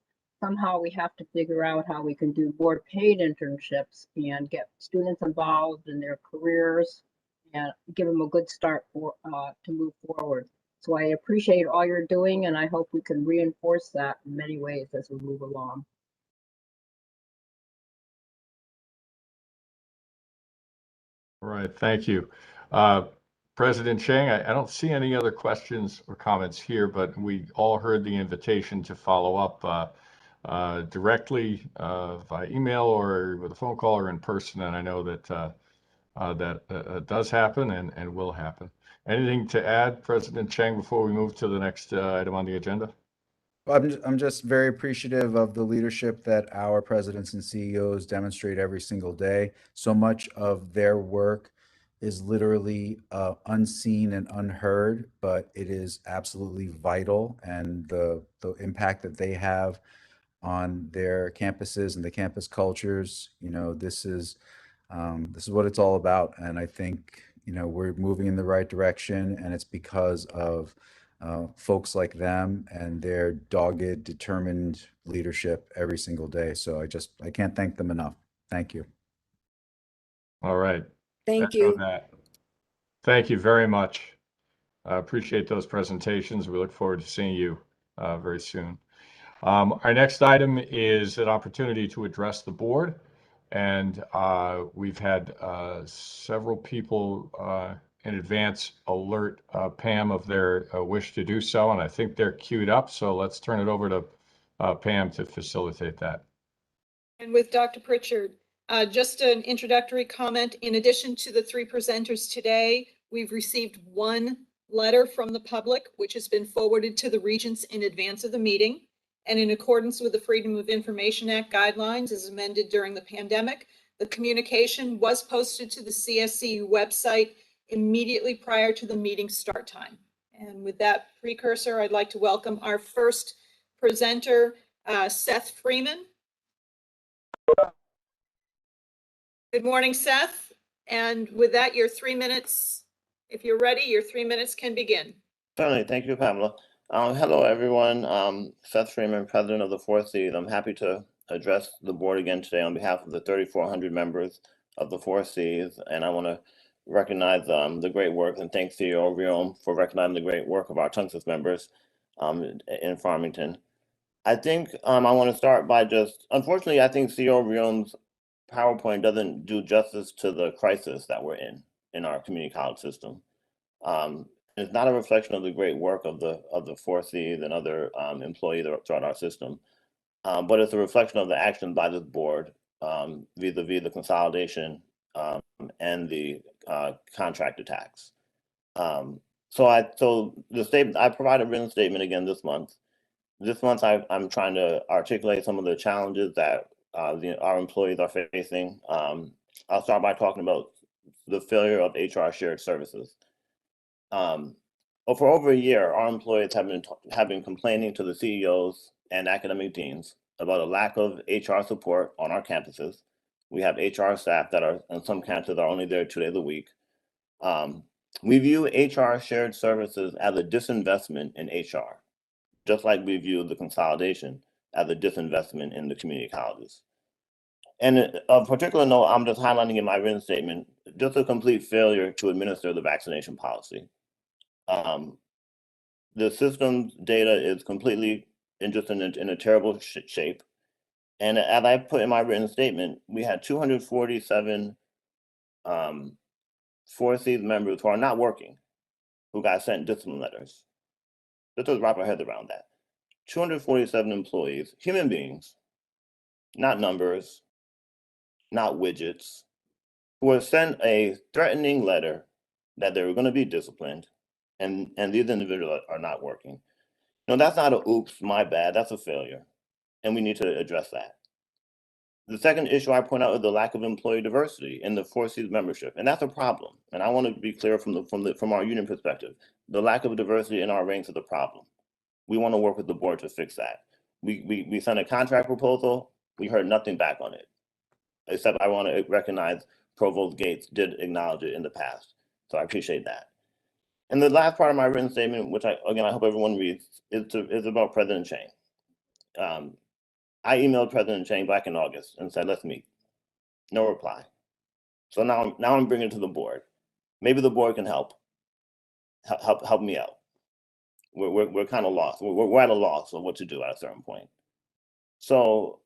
S11: somehow we have to figure out how we can do more paid internships and get students involved in their careers and give them a good start to move forward. So I appreciate all you're doing, and I hope we can reinforce that in many ways as we move along.
S2: All right, thank you. President Chang, I don't see any other questions or comments here, but we all heard the invitation to follow up directly via email or with a phone call or in person, and I know that that does happen and will happen. Anything to add, President Chang, before we move to the next item on the agenda?
S6: Well, I'm just very appreciative of the leadership that our presidents and CEOs demonstrate every single day. So much of their work is literally unseen and unheard, but it is absolutely vital. And the impact that they have on their campuses and the campus cultures, this is what it's all about. And I think, we're moving in the right direction, and it's because of folks like them and their dogged, determined leadership every single day. So I can't thank them enough. Thank you.
S2: All right.
S7: Thank
S2: Echo
S7: you.
S2: that. Thank you very much. I appreciate those presentations. We look forward to seeing you very soon. Our next item is an opportunity to address the board. And we've had several people in advance alert Pam of their wish to do so, and I think they're queued up. So let's turn it over to Pam to facilitate that.
S1: And with Dr. Pritchard, just an introductory comment. In addition to the 3 presenters today, we've received 1 letter from the public, which has been forwarded to the regents in advance of the meeting. And in accordance with the Freedom of Information Act guidelines as amended during the pandemic, the communication was posted to the CSCU website immediately prior to the meeting start time. And with that precursor, I'd like to welcome our first presenter, Seth Freeman. Good morning, Seth. And with that, your 3 minutes, if you're ready, your 3 minutes can begin.
S12: Certainly. Thank you, Pamela. Hello, everyone. Seth Freeman, president of the 4Cs. I'm happy to address the board again today on behalf of the 3,400 members of the 4Cs. And I want to recognize the great work and thank CEO Riom for recognizing the great work of our Tungsten members in Farmington. I think I want to start by unfortunately, I think CEO Riom's PowerPoint doesn't do justice to the crisis that we're in our community college system. It's not a reflection of the great work of the 4Cs and other employees throughout our system, but it's a reflection of the actions by this board vis-a-vis the consolidation and the contract attacks. So the statement I provide a written statement again this month. This month I'm trying to articulate some of the challenges that our employees are facing. I'll start by talking about the failure of HR shared services. For over a year, our employees have been complaining to the CEOs and academic deans about a lack of HR support on our campuses. We have HR staff that are, on some campuses, are only there 2 days a week. We view HR shared services as a disinvestment in HR, just like we view the consolidation as a disinvestment in the community colleges. And of particular note, I'm just highlighting in my written statement, just a complete failure to administer the vaccination policy. The system's data is completely in a terrible shape. And as I put in my written statement, we had 247 4Cs members who are not working, who got sent discipline letters. Let's just wrap our heads around that. 247 employees, human beings, not numbers, not widgets, who were sent a threatening letter that they were going to be disciplined, and these individuals are not working. No, that's not a oops, my bad, that's a failure, and we need to address that. The second issue I point out is the lack of employee diversity in the 4Cs membership, and that's a problem. And I want to be clear from our union perspective, the lack of diversity in our ranks is a problem. We want to work with the board to fix that. We sent a contract proposal, we heard nothing back on it, except I want to recognize Provost Gates did acknowledge it in the past, so I appreciate that. And the last part of my written statement, which I hope everyone reads, is about President Chang. I emailed President Chang back in August and said, let's meet. No reply. So now I'm bringing it to the board. Maybe the board can help me out. We're kind of lost. We're at a loss of what to do at a certain point. So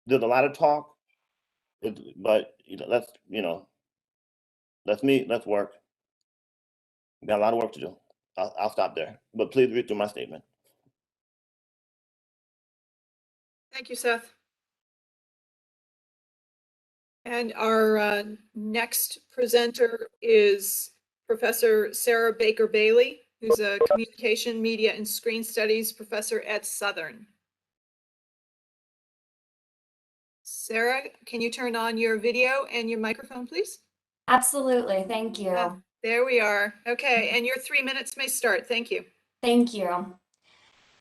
S12: there's a lot of talk, but let's meet, let's work. We got a lot of work to do. I'll stop there, but please read through my statement.
S1: Thank you, Seth. And our next presenter is Professor Sarah Baker Bailey, who's a communication, media, and screen studies professor at Southern. Sarah, can you turn on your video and your microphone, please?
S13: Absolutely. Thank you.
S1: There we are. Okay, and your 3 minutes may start. Thank you.
S13: Thank you.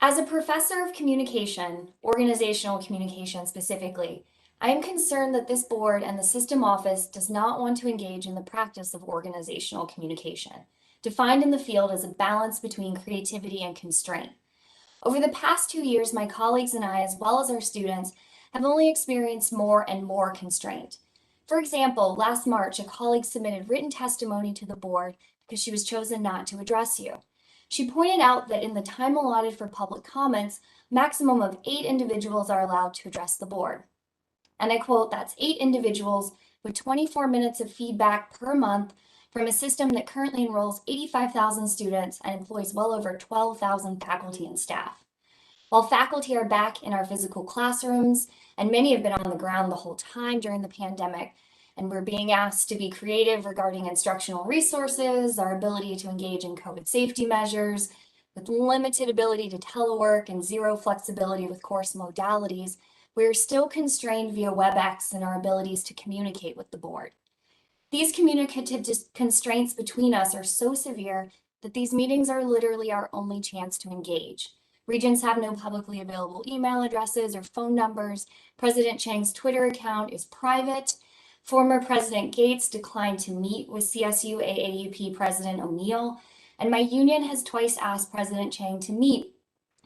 S13: As a professor of communication, organizational communication specifically, I am concerned that this board and the system office does not want to engage in the practice of organizational communication, defined in the field as a balance between creativity and constraint. Over the past 2 years, my colleagues and I, as well as our students, have only experienced more and more constraint. For example, last March, a colleague submitted written testimony to the board because she was chosen not to address you. She pointed out that in the time allotted for public comments, maximum of 8 individuals are allowed to address the board. And I quote, that's 8 individuals with 24 minutes of feedback per month from a system that currently enrolls 85,000 students and employs well over 12,000 faculty and staff. While faculty are back in our physical classrooms, and many have been on the ground the whole time during the pandemic, and we're being asked to be creative regarding instructional resources, our ability to engage in COVID safety measures, with limited ability to telework and zero flexibility with course modalities, we're still constrained via WebEx in our abilities to communicate with the board. These communicative constraints between us are so severe that these meetings are literally our only chance to engage. Regents have no publicly available email addresses or phone numbers. President Chang's Twitter account is private. Former President Gates declined to meet with CSU AAUP President O'Neill, and my union has twice asked President Chang to meet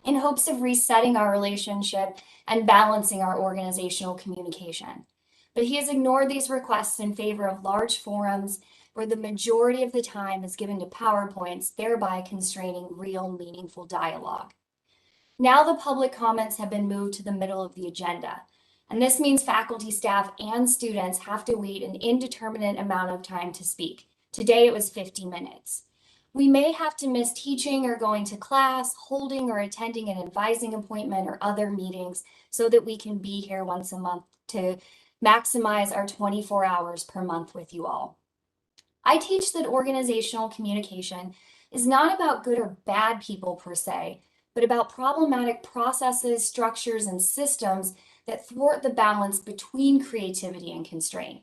S13: in hopes of resetting our relationship and balancing our organizational communication. But he has ignored these requests in favor of large forums where the majority of the time is given to PowerPoints, thereby constraining real, meaningful dialogue. Now the public comments have been moved to the middle of the agenda, and this means faculty, staff, and students have to wait an indeterminate amount of time to speak. Today it was 50 minutes. We may have to miss teaching or going to class, holding or attending an advising appointment or other meetings so that we can be here once a month to maximize our 24 hours per month with you all. I teach that organizational communication is not about good or bad people per se, but about problematic processes, structures, and systems that thwart the balance between creativity and constraint.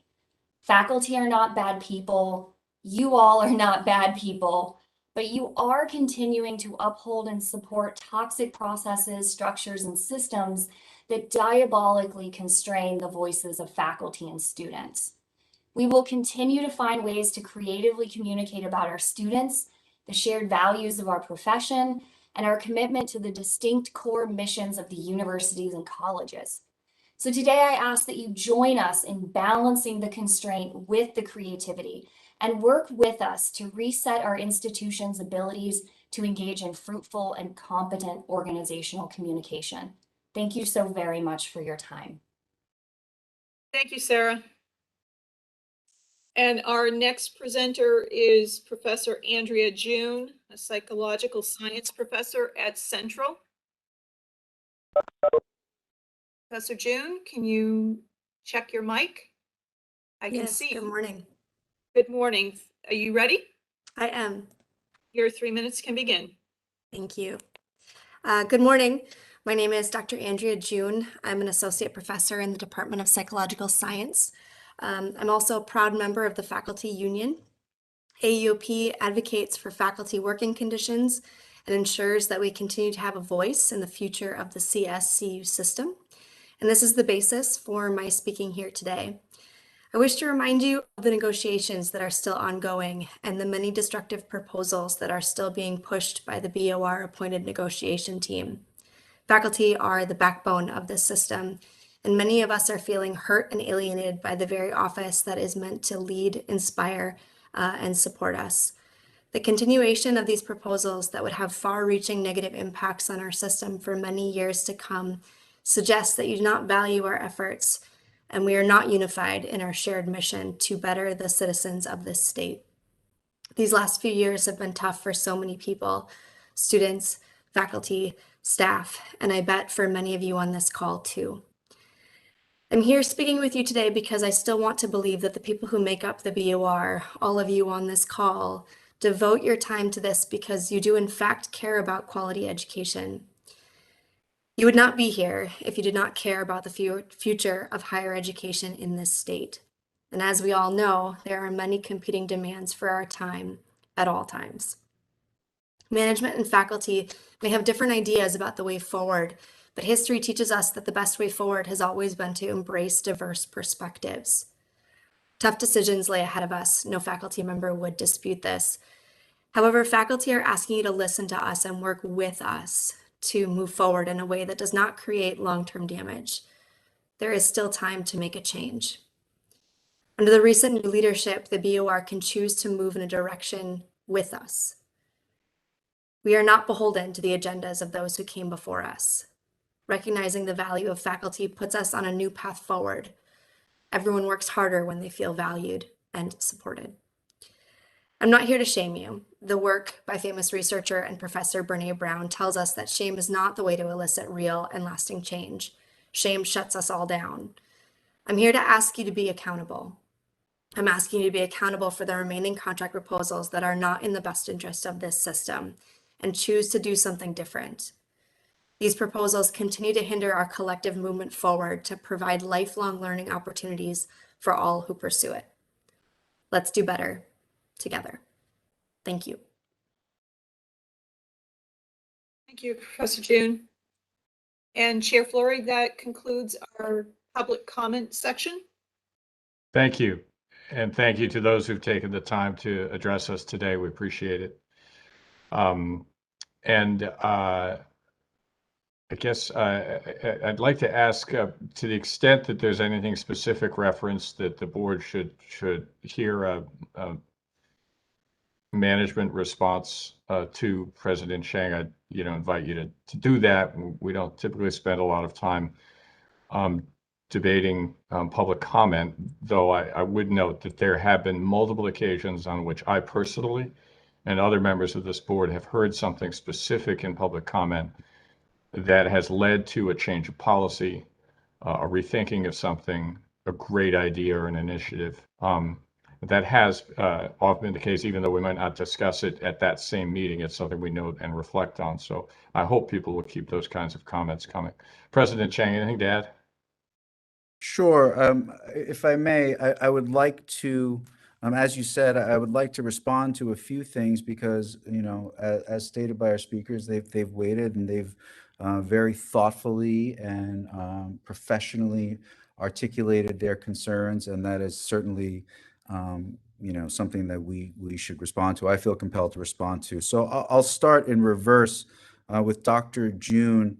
S13: Faculty are not bad people. You all are not bad people, but you are continuing to uphold and support toxic processes, structures, and systems that diabolically constrain the voices of faculty and students. We will continue to find ways to creatively communicate about our students, the shared values of our profession, and our commitment to the distinct core missions of the universities and colleges. So today I ask that you join us in balancing the constraint with the creativity and work with us to reset our institution's abilities to engage in fruitful and competent organizational communication. Thank you so very much for your time.
S1: Thank you, Sarah. And our next presenter is Professor Andrea June, a psychological science professor at Central. Professor June, can you check your mic? I can see.
S14: Good morning.
S1: Good morning. Are you ready?
S14: I am.
S1: Your 3 minutes can begin.
S14: Thank you. Good morning. My name is Dr. Andrea June. I'm an associate professor in the Department of Psychological Science. I'm also a proud member of the Faculty Union. AUP advocates for faculty working conditions and ensures that we continue to have a voice in the future of the CSCU system. And this is the basis for my speaking here today. I wish to remind you of the negotiations that are still ongoing and the many destructive proposals that are still being pushed by the BOR appointed negotiation team. Faculty are the backbone of this system, and many of us are feeling hurt and alienated by the very office that is meant to lead, inspire, and support us. The continuation of these proposals that would have far-reaching negative impacts on our system for many years to come suggests that you do not value our efforts, and we are not unified in our shared mission to better the citizens of this state. These last few years have been tough for so many people, students, faculty, staff, and I bet for many of you on this call too. I'm here speaking with you today because I still want to believe that the people who make up the BOR, all of you on this call, Devote your time to this because you do in fact care about quality education. You would not be here if you did not care about the future of higher education in this state. And as we all know, there are many competing demands for our time at all times. Management and faculty may have different ideas about the way forward, but history teaches us that the best way forward has always been to embrace diverse perspectives. Tough decisions lay ahead of us. No faculty member would dispute this. However, faculty are asking you to listen to us and work with us to move forward in a way that does not create long-term damage. There is still time to make a change. Under the recent new leadership, the BOR can choose to move in a direction with us. We are not beholden to the agendas of those who came before us. Recognizing the value of faculty puts us on a new path forward. Everyone works harder when they feel valued and supported. I'm not here to shame you. The work by famous researcher and Professor Brene Brown tells us that shame is not the way to elicit real and lasting change. Shame shuts us all down. I'm here to ask you to be accountable. I'm asking you to be accountable for the remaining contract proposals that are not in the best interest of this system and choose to do something different. These proposals continue to hinder our collective movement forward to provide lifelong learning opportunities for all who pursue it. Let's do better together. Thank you.
S1: Thank you, Professor June. And Chair Flory, that concludes our public comment section.
S2: Thank you. And thank you to those who've taken the time to address us today. We appreciate it. I guess I'd like to ask, to the extent that there's anything specific reference that the board should hear a management response to President Chang. I'd invite you to do that. We don't typically spend a lot of time debating public comment, though I would note that there have been multiple occasions on which I personally and other members of this board have heard something specific in public comment that has led to a change of policy, a rethinking of something, a great idea or an initiative. That has often been the case, even though we might not discuss it at that same meeting. It's something we note and reflect on. So I hope people will keep those kinds of comments coming. President Chang, anything to add?
S6: Sure. If I may, I would like to, as you said, I would like to respond to a few things because, as stated by our speakers, they've waited and they've very thoughtfully and professionally articulated their concerns, and that is certainly, something that we should respond to. I feel compelled to respond to. So I'll start in reverse with Dr. June.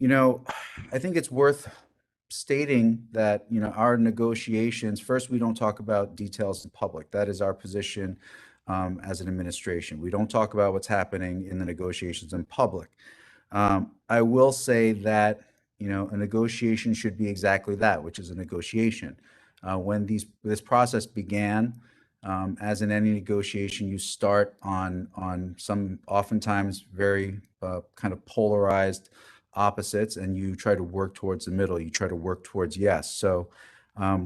S6: I think it's worth stating that our negotiations, first, we don't talk about details in public. That is our position as an administration. We don't talk about what's happening in the negotiations in public. I will say that a negotiation should be exactly that, which is a negotiation. When this process began, as in any negotiation, you start on some oftentimes very kind of polarized opposites, and you try to work towards the middle. You try to work towards yes. So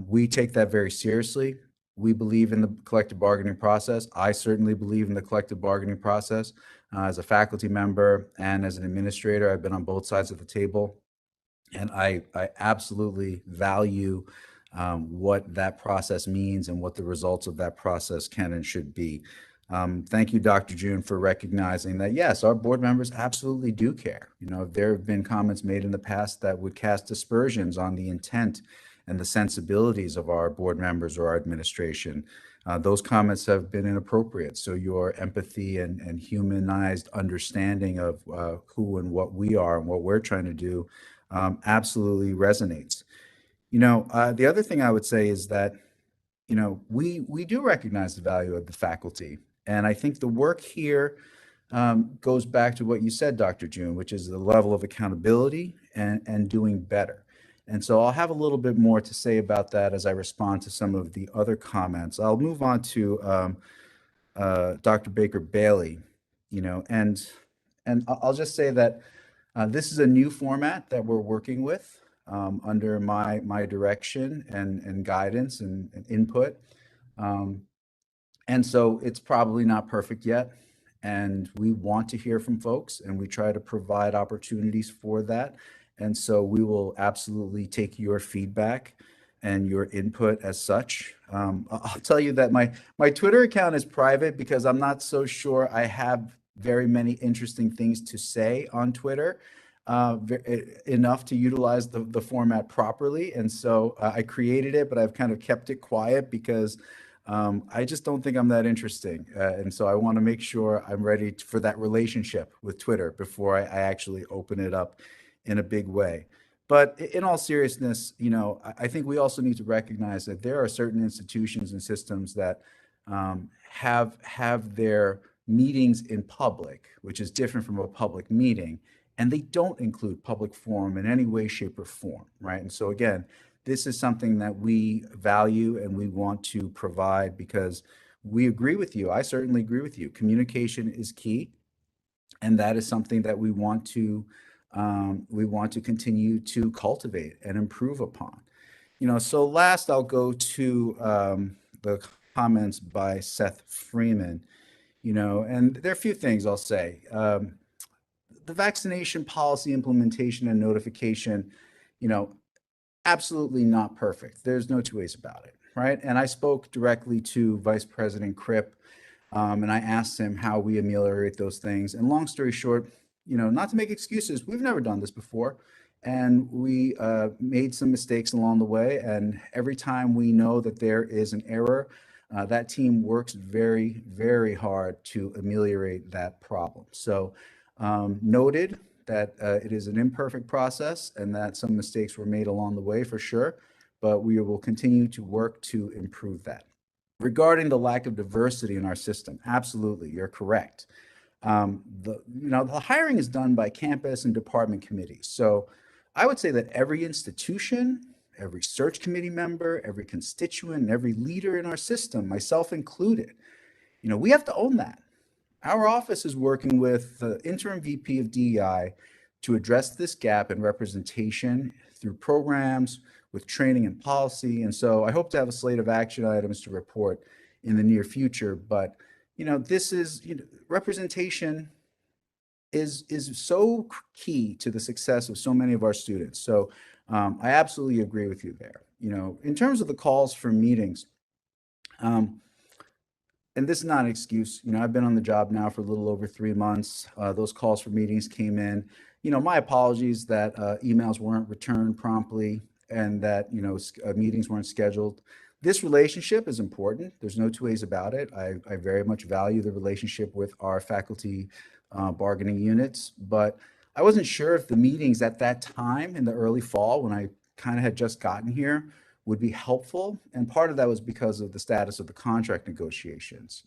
S6: we take that very seriously. We believe in the collective bargaining process. I certainly believe in the collective bargaining process. As a faculty member and as an administrator, I've been on both sides of the table, and I absolutely value what that process means and what the results of that process can and should be. Thank you, Dr. June, for recognizing that, yes, our board members absolutely do care. There have been comments made in the past that would cast aspersions on the intent and the sensibilities of our board members or our administration. Those comments have been inappropriate. So your empathy and humanized understanding of who and what we are and what we're trying to do absolutely resonates. The other thing I would say is that, we do recognize the value of the faculty. And I think the work here goes back to what you said, Dr. June, which is the level of accountability and doing better. And so I'll have a little bit more to say about that as I respond to some of the other comments. I'll move on to Dr. Baker Bailey, and I'll just say that this is a new format that we're working with under my direction and guidance and input. And so it's probably not perfect yet. And we want to hear from folks and we try to provide opportunities for that. And so we will absolutely take your feedback and your input as such. I'll tell you that my Twitter account is private because I'm not so sure I have very many interesting things to say on Twitter, enough to utilize the format properly. And so I created it, but I've kind of kept it quiet because I just don't think I'm that interesting. And so I want to make sure I'm ready for that relationship with Twitter before I actually open it up in a big way. But in all seriousness, I think we also need to recognize that there are certain institutions and systems that have their meetings in public, which is different from a public meeting, and they don't include public forum in any way, shape, or form, right? And so again, this is something that we value and we want to provide because we agree with you. I certainly agree with you. Communication is key, and that is something that we want to continue to cultivate and improve upon. So last I'll go to the comments by Seth Freeman. And there are a few things I'll say. The vaccination policy implementation and notification, absolutely not perfect. There's no two ways about it, right? And I spoke directly to Vice President Kripp, and I asked him how we ameliorate those things. And long story short, not to make excuses, we've never done this before. And we made some mistakes along the way. And every time we know that there is an error, that team works very, very hard to ameliorate that problem. So noted that it is an imperfect process and that some mistakes were made along the way for sure, but we will continue to work to improve that. Regarding the lack of diversity in our system, absolutely, you're correct. The hiring is done by campus and department committees. So I would say that every institution, every search committee member, every constituent, and every leader in our system, myself included, we have to own that. Our office is working with the interim VP of DEI to address this gap in representation through programs, with training and policy. And so I hope to have a slate of action items to report in the near future. But, this is, representation is so key to the success of so many of our students. So I absolutely agree with you there. In terms of the calls for meetings, and this is not an excuse. I've been on the job now for a little over 3 months. Those calls for meetings came in. My apologies that emails weren't returned promptly and that, meetings weren't scheduled. This relationship is important. There's no two ways about it. I very much value the relationship with our faculty bargaining units, but I wasn't sure if the meetings at that time in the early fall, when I kind of had just gotten here, would be helpful. And part of that was because of the status of the contract negotiations.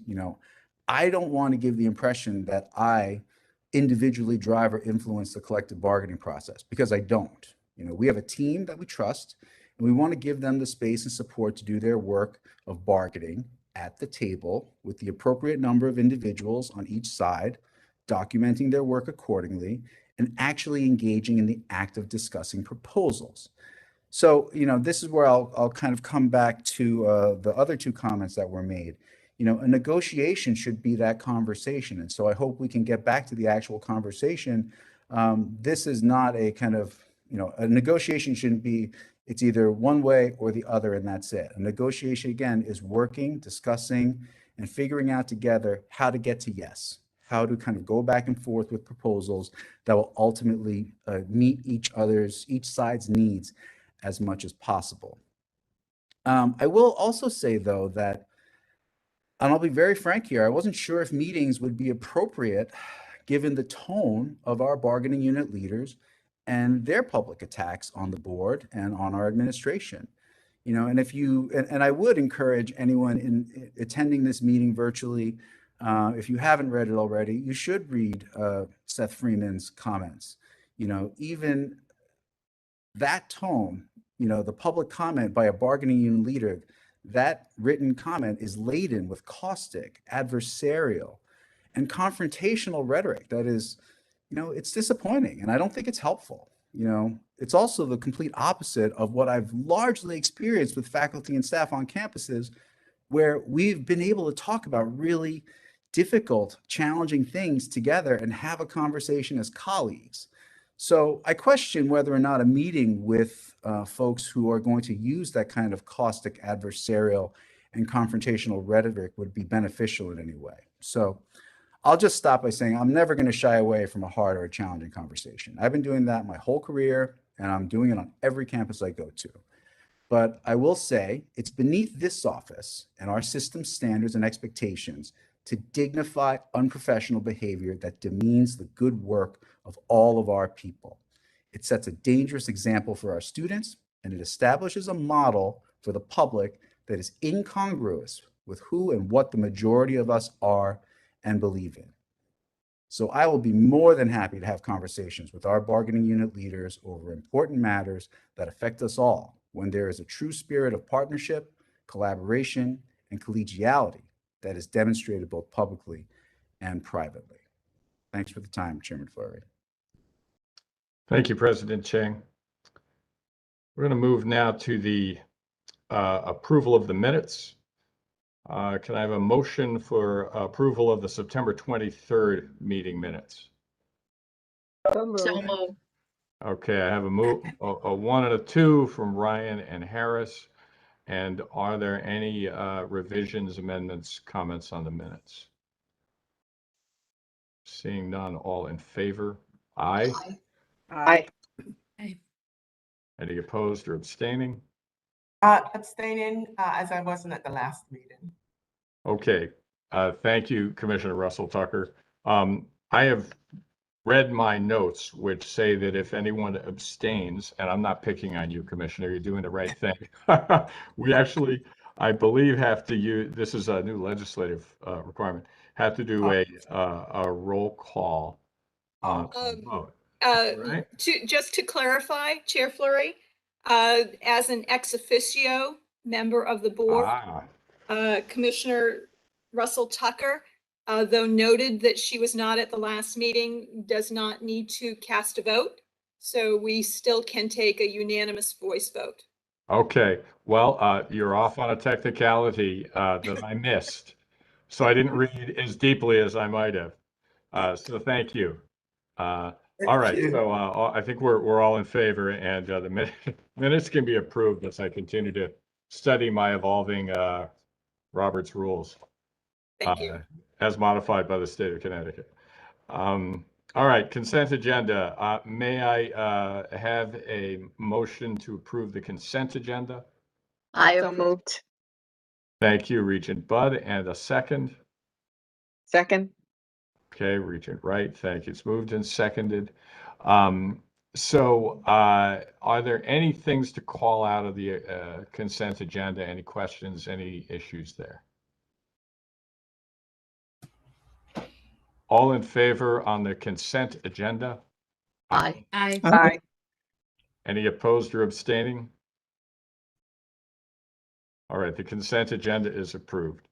S6: I don't want to give the impression that I individually drive or influence the collective bargaining process, because I don't. We have a team that we trust, and we want to give them the space and support to do their work of bargaining at the table with the appropriate number of individuals on each side, documenting their work accordingly, and actually engaging in the act of discussing proposals. So, this is where I'll kind of come back to the other two comments that were made. A negotiation should be that conversation. And so I hope we can get back to the actual conversation. This is not a kind of, a negotiation shouldn't be, it's either one way or the other, and that's it. A negotiation, again, is working, discussing, and figuring out together how to get to yes, how to kind of go back and forth with proposals that will ultimately meet each side's needs as much as possible. I will also say, though, that, and I'll be very frank here, I wasn't sure if meetings would be appropriate given the tone of our bargaining unit leaders and their public attacks on the board and on our administration. And if you, and I would encourage anyone in attending this meeting virtually, if you haven't read it already, you should read Seth Freeman's comments. Even that tone, the public comment by a bargaining unit leader, that written comment is laden with caustic, adversarial, and confrontational rhetoric that is, it's disappointing, and I don't think it's helpful. It's also the complete opposite of what I've largely experienced with faculty and staff on campuses where we've been able to talk about really difficult, challenging things together and have a conversation as colleagues. So I question whether or not a meeting with folks who are going to use that kind of caustic, adversarial, and confrontational rhetoric would be beneficial in any way. So I'll just stop by saying I'm never going to shy away from a hard or a challenging conversation. I've been doing that my whole career, and I'm doing it on every campus I go to. But I will say it's beneath this office and our system standards and expectations to dignify unprofessional behavior that demeans the good work of all of our people. It sets a dangerous example for our students, and it establishes a model for the public that is incongruous with who and what the majority of us are and believe in. So I will be more than happy to have conversations with our bargaining unit leaders over important matters that affect us all when there is a true spirit of partnership, collaboration, and collegiality that is demonstrated both publicly and privately. Thanks for the time, Chairman Fleury.
S2: Thank you, President Chang. We're going to move now to the approval of the minutes. Can I have a motion for approval of the September 23rd meeting minutes?
S11: So moved.
S2: Okay, I have a 1 and a 2 from Ryan and Harris. And are there any revisions, amendments, comments on the minutes? Seeing none, all in favor? Aye.
S3: Aye.
S2: Any opposed or abstaining?
S10: Abstaining, as I wasn't at the last meeting.
S2: Okay, thank you, Commissioner Russell Tucker. I have read my notes, which say that if anyone abstains, and I'm not picking on you, Commissioner, you're doing the right thing. We actually, I believe, have to use, this is a new legislative requirement, have to do a roll call vote. Right?
S1: Just to clarify, Chair Fleury, as an ex officio member of the board, Commissioner Russell Tucker, though noted that she was not at the last meeting, does not need to cast a vote. So we still can take a unanimous voice vote.
S2: Okay, well, you're off on a technicality that I missed. So I didn't read as deeply as I might have. So thank you. All right, so I think we're all in favor, and the minutes can be approved as I continue to study my evolving Robert's rules.
S1: Thank you.
S2: As modified by the state of Connecticut. All right, consent agenda. May I have a motion to approve the consent agenda?
S3: So moved.
S2: Thank you, Regent Budd, and a second.
S3: Second.
S2: Okay, Regent Wright, thank you. It's moved and seconded. So are there any things to call out of the consent agenda? Any questions, any issues there? All in favor on the consent agenda?
S3: Aye.
S5: Aye.
S2: Any opposed or abstaining? All right, the consent agenda is approved.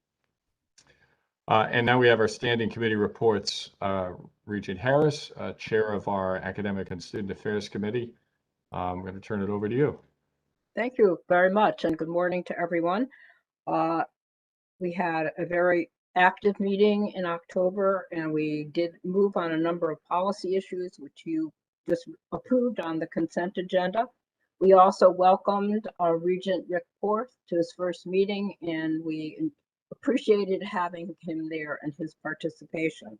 S2: And now we have our standing committee reports. Regent Harris, Chair of our Academic and Student Affairs Committee. I'm going to turn it over to you.
S11: Thank you very much, and good morning to everyone. We had a very active meeting in October, and we did move on a number of policy issues, which you just approved on the consent agenda. We also welcomed Regent Rick Forth to his first meeting, and we appreciated having him there and his participation.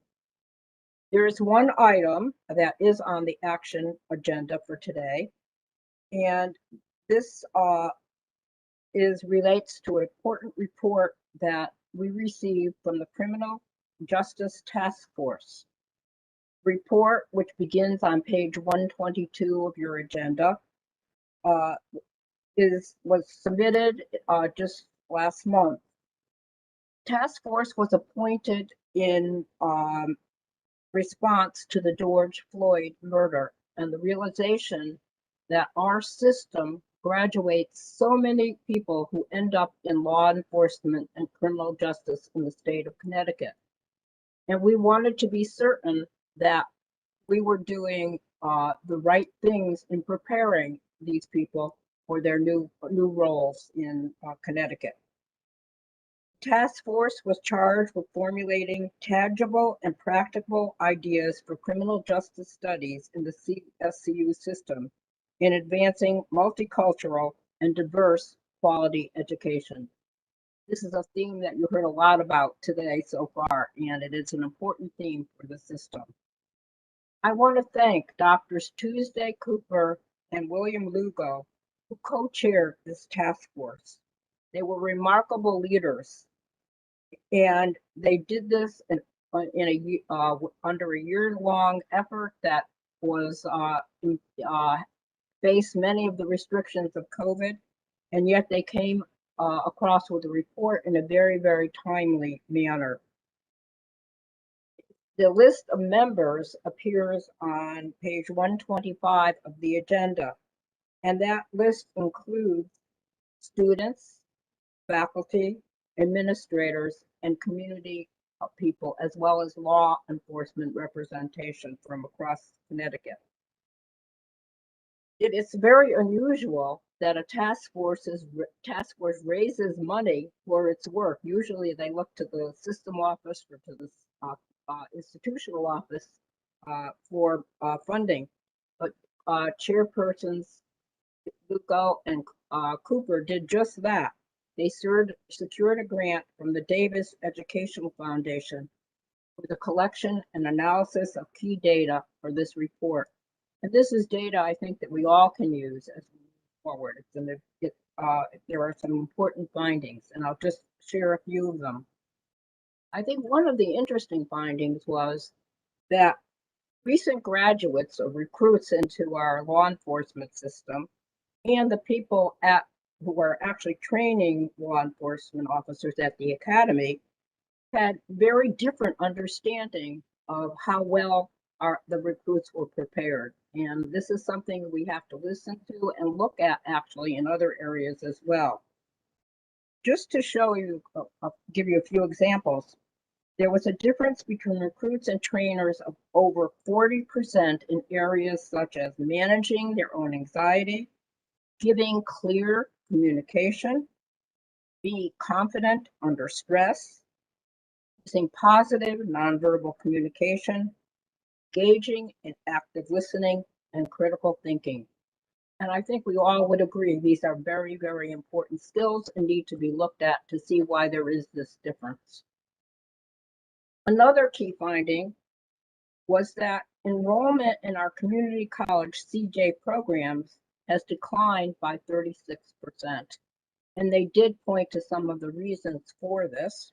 S11: There is one item that is on the action agenda for today, and this relates to an important report that we received from the Criminal Justice Task Force. Report, which begins on page 122 of your agenda, was submitted just last month. Task Force was appointed in response to the George Floyd murder and the realization that our system graduates so many people who end up in law enforcement and criminal justice in the state of Connecticut. And we wanted to be certain that we were doing the right things in preparing these people for their new roles in Connecticut. task force was charged with formulating tangible and practical ideas for criminal justice studies in the CSCU system in advancing multicultural and diverse quality education. This is a theme that you heard a lot about today so far, and it is an important theme for the system. I want to thank Drs. Tuesday Cooper and William Lugo, who co-chaired this task force. They were remarkable leaders, and they did this under a year-long effort that was faced many of the restrictions of COVID, and yet they came across with a report in a very, very timely manner. The list of members appears on page 125 of the agenda, and that list includes students, faculty, administrators, and community people, as well as law enforcement representation from across Connecticut. It is very unusual that a task force raises money for its work. Usually they look to the system office or to the institutional office for funding, but chairpersons Lugo and Cooper did just that. They secured a grant from the Davis Educational Foundation for the collection and analysis of key data for this report. And this is data I think that we all can use as we move forward. There are some important findings, and I'll just share a few of them. I think one of the interesting findings was that recent graduates or recruits into our law enforcement system and the people who are actually training law enforcement officers at the academy had very different understanding of how well the recruits were prepared. And this is something we have to listen to and look at actually in other areas as well. Just to show you, I'll give you a few examples. There was a difference between recruits and trainers of over 40% in areas such as managing their own anxiety, giving clear communication, being confident under stress, using positive nonverbal communication, engaging in active listening, and critical thinking. And I think we all would agree these are very, very important skills and need to be looked at to see why there is this difference. Another key finding was that enrollment in our community college CJ programs has declined by 36%. And they did point to some of the reasons for this.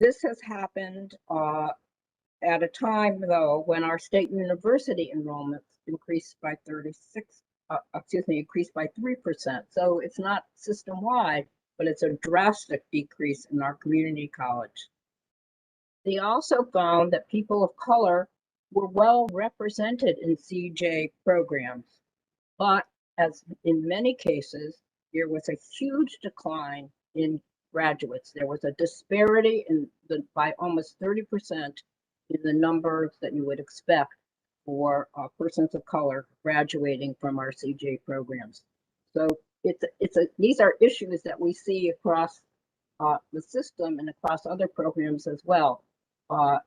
S11: This has happened at a time, though, when our state university enrollments increased by 3%. So it's not system-wide, but it's a drastic decrease in our community college. They also found that people of color were well represented in CJ programs, but as in many cases, there was a huge decline in graduates. There was a disparity by almost 30% in the numbers that you would expect for persons of color graduating from our CJ programs. So these are issues that we see across the system and across other programs as well.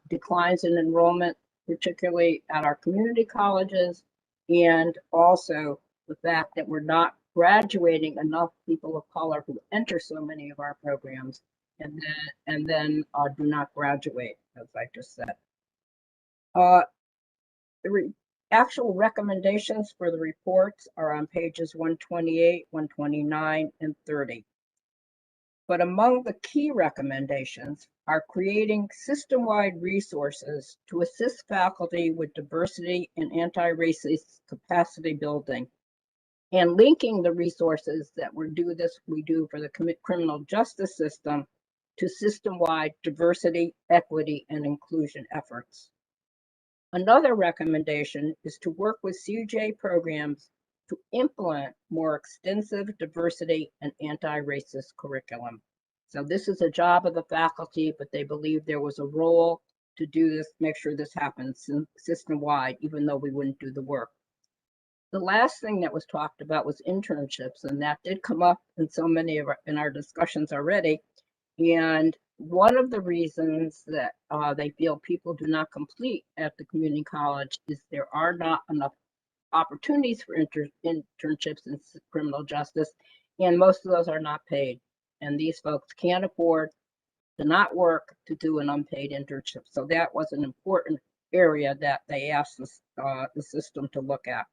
S11: Declines in enrollment, particularly at our community colleges, and also the fact that we're not graduating enough people of color who enter so many of our programs and then do not graduate, as I just said. The actual recommendations for the reports are on pages 128, 129, and 30. But among the key recommendations are creating system-wide resources to assist faculty with diversity and anti-racist capacity building, and linking the resources that we do for the criminal justice system to system-wide diversity, equity, and inclusion efforts. Another recommendation is to work with CJ programs to implement more extensive diversity and anti-racist curriculum. So this is a job of the faculty, but they believe there was a role to do this, make sure this happens system-wide, even though we wouldn't do the work. The last thing that was talked about was internships, and that did come up in so many of our discussions already. And one of the reasons that they feel people do not complete at the community college is there are not enough opportunities for internships in criminal justice, and most of those are not paid. And these folks can't afford to not work to do an unpaid internship. So that was an important area that they asked the system to look at.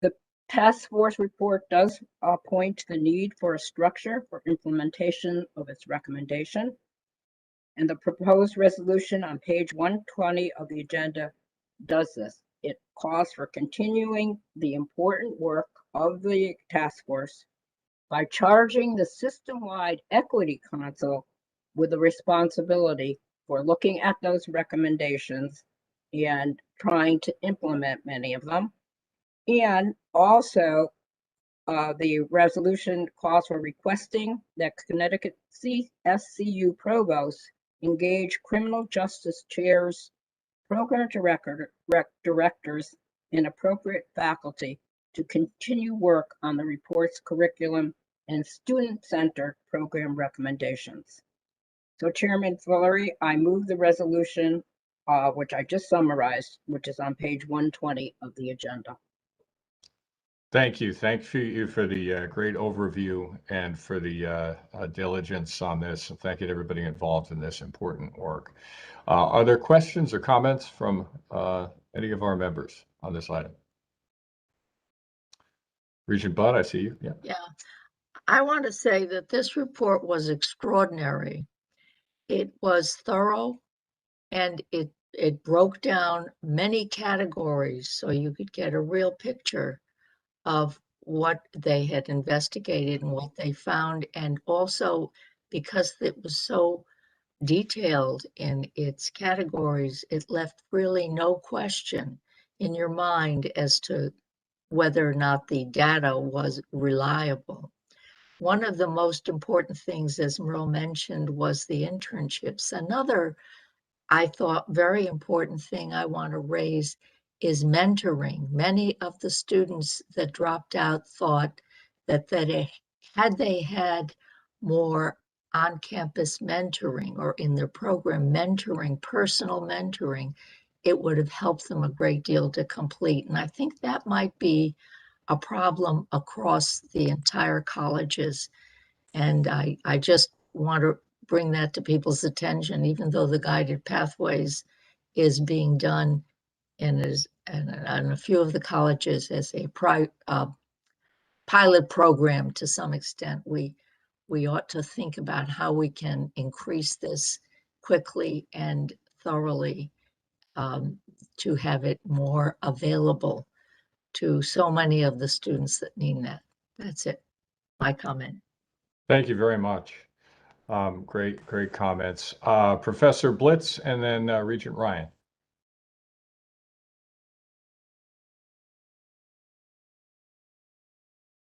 S11: The task force report does point to the need for a structure for implementation of its recommendation. And the proposed resolution on page 120 of the agenda does this. It calls for continuing the important work of the task force by charging the system-wide equity council with the responsibility for looking at those recommendations and trying to implement many of them. And also, the resolution calls for requesting that Connecticut CSCU provosts engage criminal justice chairs, program directors, and appropriate faculty to continue work on the report's curriculum and student-centered program recommendations. So Chairman Fleury, I move the resolution, which I just summarized, which is on page 120 of the agenda.
S2: Thank you. Thank you for the great overview and for the diligence on this. And thank you to everybody involved in this important work. Are there questions or comments from any of our members on this item? Regent Budd, I see you. Yeah.
S15: Yeah. I want to say that this report was extraordinary. It was thorough, and it broke down many categories so you could get a real picture of what they had investigated and what they found. And also, because it was so detailed in its categories, it left really no question in your mind as to whether or not the data was reliable. One of the most important things, as Merle mentioned, was the internships. Another, I thought, very important thing I want to raise is mentoring. Many of the students that dropped out thought that had they had more on-campus mentoring or in their program mentoring, personal mentoring, it would have helped them a great deal to complete. And I think that might be a problem across the entire colleges. And I just want to bring that to people's attention, even though the guided pathways is being done in a few of the colleges as a pilot program to some extent. We ought to think about how we can increase this quickly and thoroughly to have it more available to so many of the students that need that. That's it, my comment.
S2: Thank you very much. Great comments. Professor Blitz and then Regent Ryan.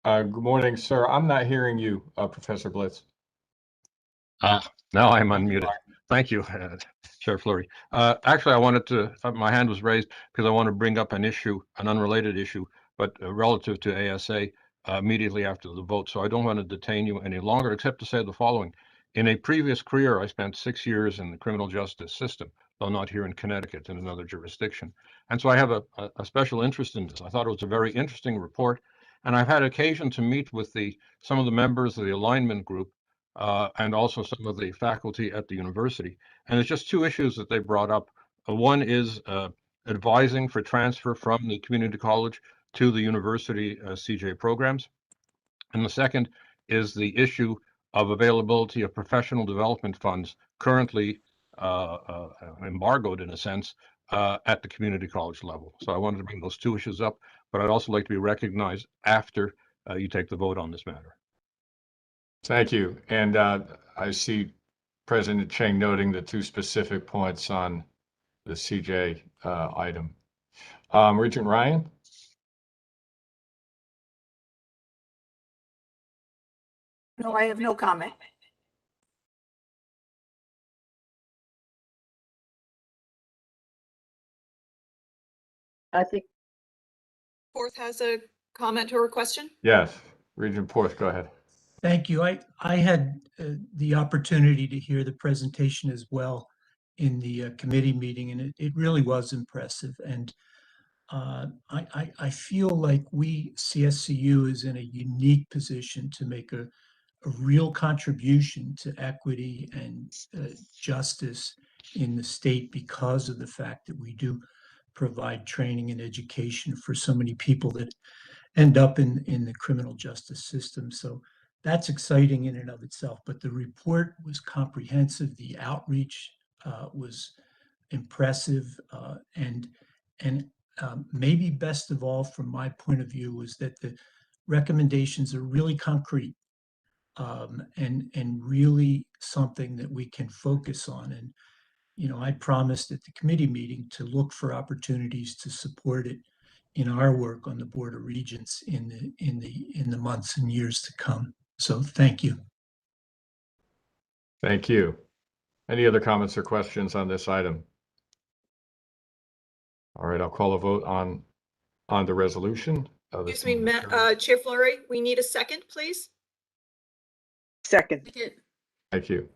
S2: Good morning, sir. I'm not hearing you, Professor Blitz.
S16: Now I'm unmuted. Thank you, Chair Fleury. Actually, I wanted to, my hand was raised because I want to bring up an issue, an unrelated issue, but relative to ASA immediately after the vote. So I don't want to detain you any longer, except to say the following. In a previous career, I spent 6 years in the criminal justice system, though not here in Connecticut, in another jurisdiction. And so I have a special interest in this. I thought it was a very interesting report. And I've had occasion to meet with some of the members of the alignment group and also some of the faculty at the university. And it's just two issues that they brought up. One is advising for transfer from the community college to the university CJ programs. And the second is the issue of availability of professional development funds currently embargoed in a sense at the community college level. So I wanted to bring those two issues up, but I'd also like to be recognized after you take the vote on this matter.
S2: Thank you. And I see President Chang noting the two specific points on the CJ item. Regent Ryan?
S9: No, I have no comment.
S11: I think
S1: Porth has a comment or a question?
S2: Yes, Regent Porth, go ahead.
S4: Thank you. I had the opportunity to hear the presentation as well in the committee meeting, and it really was impressive. And I feel like we, CSCU, is in a unique position to make a real contribution to equity and justice in the state because of the fact that we do provide training and education for so many people that end up in the criminal justice system. So that's exciting in and of itself. But the report was comprehensive. The outreach was impressive, and maybe best of all, from my point of view, was that the recommendations are really concrete, and really something that we can focus on. And I promised at the committee meeting to look for opportunities to support it in our work on the Board of Regents in the months and years to come. So thank you.
S2: Thank you. Any other comments or questions on this item? All right, I'll call a vote on the resolution.
S1: Excuse me, Chair Fleury, we need a second, please.
S3: Second.
S2: Thank you.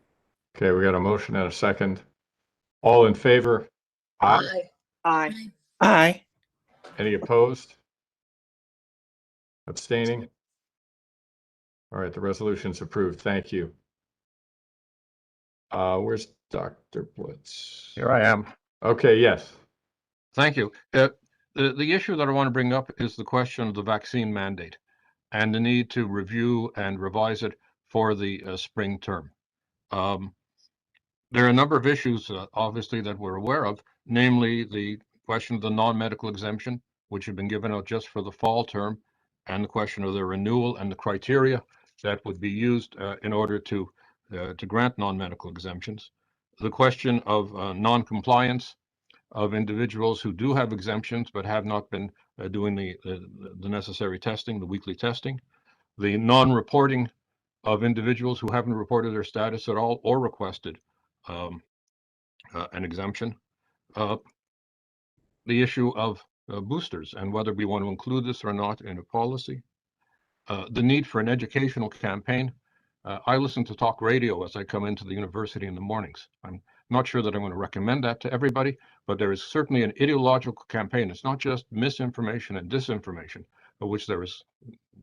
S2: Okay, we got a motion and a second. All in favor?
S15: Aye.
S3: Aye.
S12: Aye.
S2: Any opposed? Abstaining? All right, the resolution's approved. Thank you. Where's Dr. Blitz?
S16: Here I am.
S2: Okay, yes.
S16: Thank you. The issue that I want to bring up is the question of the vaccine mandate and the need to review and revise it for the spring term. There are a number of issues, obviously, that we're aware of, namely the question of the non-medical exemption, which had been given out just for the fall term, and the question of the renewal and the criteria that would be used in order to grant non-medical exemptions. The question of non-compliance of individuals who do have exemptions but have not been doing the necessary testing, the weekly testing. The non-reporting of individuals who haven't reported their status at all or requested an exemption. The issue of boosters and whether we want to include this or not in a policy. The need for an educational campaign. I listen to talk radio as I come into the university in the mornings. I'm not sure that I'm going to recommend that to everybody, but there is certainly an ideological campaign. It's not just misinformation and disinformation, of which there is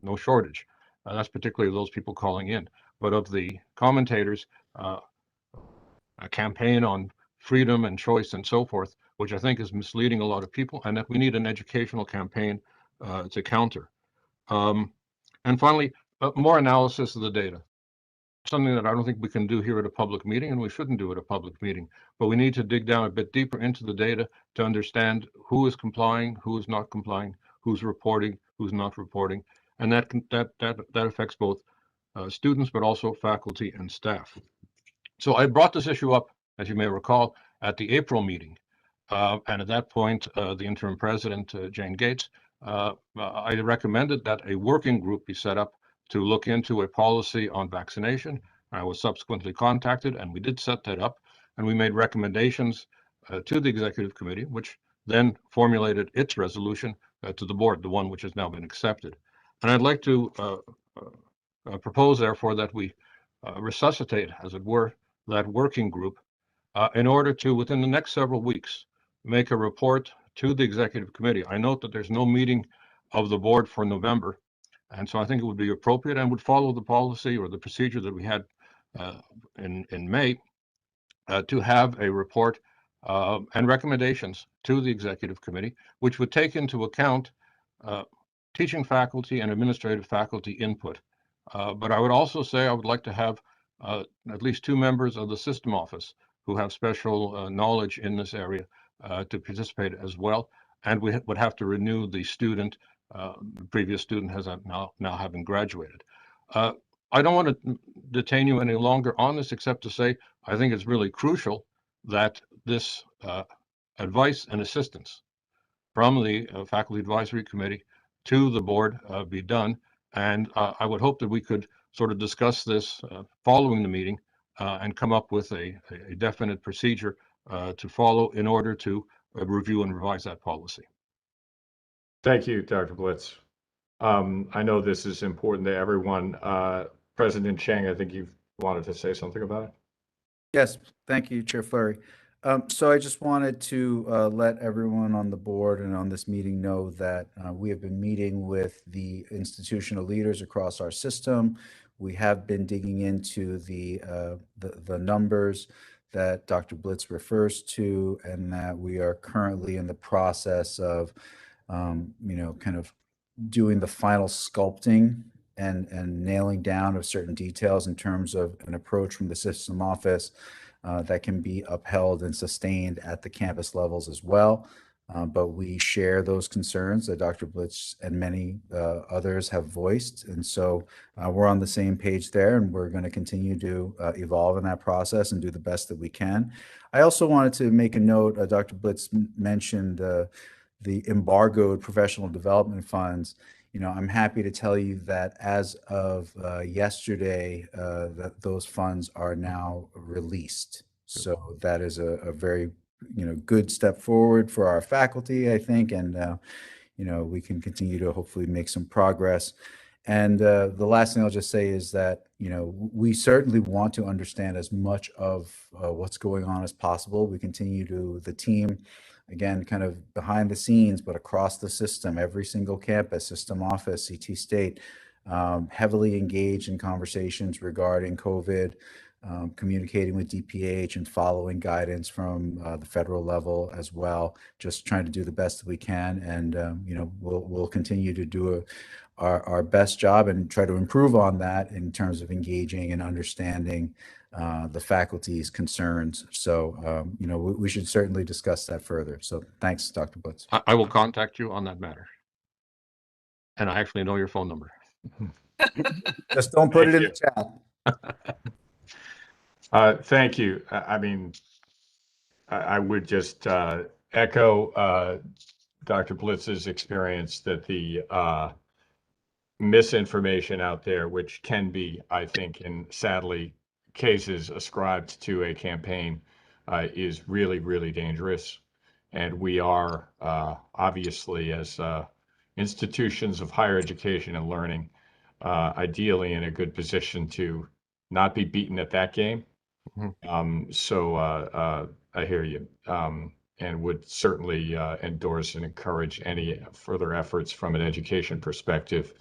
S16: no shortage. That's particularly those people calling in, but of the commentators, a campaign on freedom and choice and so forth, which I think is misleading a lot of people, and that we need an educational campaign to counter. And finally, more analysis of the data. Something that I don't think we can do here at a public meeting, and we shouldn't do at a public meeting, but we need to dig down a bit deeper into the data to understand who is complying, who is not complying, who's reporting, who's not reporting, and that affects both students, but also faculty and staff. So I brought this issue up, as you may recall, at the April meeting. And at that point, the interim president, Jane Gates, I recommended that a working group be set up to look into a policy on vaccination. I was subsequently contacted, and we did set that up. And we made recommendations to the executive committee, which then formulated its resolution to the board, the one which has now been accepted. And I'd like to propose, therefore, that we resuscitate, as it were, that working group in order to, within the next several weeks, make a report to the executive committee. I note that there's no meeting of the board for November, and so I think it would be appropriate and would follow the policy or the procedure that we had in May to have a report and recommendations to the executive committee, which would take into account teaching faculty and administrative faculty input. But I would also say I would like to have at least 2 members of the system office who have special knowledge in this area to participate as well. And we would have to renew the student. The previous student has now having graduated. I don't want to detain you any longer on this, except to say I think it's really crucial that this advice and assistance from the Faculty Advisory Committee to the board be done. And I would hope that we could sort of discuss this following the meeting and come up with a definite procedure to follow in order to review and revise that policy.
S2: Thank you, Dr. Blitz. I know this is important to everyone. President Chang, I think you wanted to say something about it.
S6: Yes, thank you, Chair Fleury. So I just wanted to let everyone on the board and on this meeting know that we have been meeting with the institutional leaders across our system. We have been digging into the numbers that Dr. Blitz refers to, and that we are currently in the process of, kind of doing the final sculpting and nailing down of certain details in terms of an approach from the system office that can be upheld and sustained at the campus levels as well. But we share those concerns that Dr. Blitz and many others have voiced. And so we're on the same page there, and we're going to continue to evolve in that process and do the best that we can. I also wanted to make a note, Dr. Blitz mentioned the embargoed professional development funds. I'm happy to tell you that as of yesterday, that those funds are now released. So that is a very, good step forward for our faculty, I think, and we can continue to hopefully make some progress. And the last thing I'll just say is that, we certainly want to understand as much of what's going on as possible. We continue to, the team, again, kind of behind the scenes, but across the system, every single campus, system office, CT State, heavily engaged in conversations regarding COVID, communicating with DPH and following guidance from the federal level as well, just trying to do the best that we can. And, we'll continue to do our best job and try to improve on that in terms of engaging and understanding the faculty's concerns. So, we should certainly discuss that further. So thanks, Dr. Blitz.
S16: I will contact you on that matter. And I actually know your phone number.
S6: Just don't put it in the chat.
S2: Thank you. I would just echo Dr. Blitz's experience that the misinformation out there, which can be, I think, in sadly cases ascribed to a campaign, is really, really dangerous. And we are obviously, as institutions of higher education and learning, ideally in a good position to not be beaten at that game. So I hear you, and would certainly endorse and encourage any further efforts from an education perspective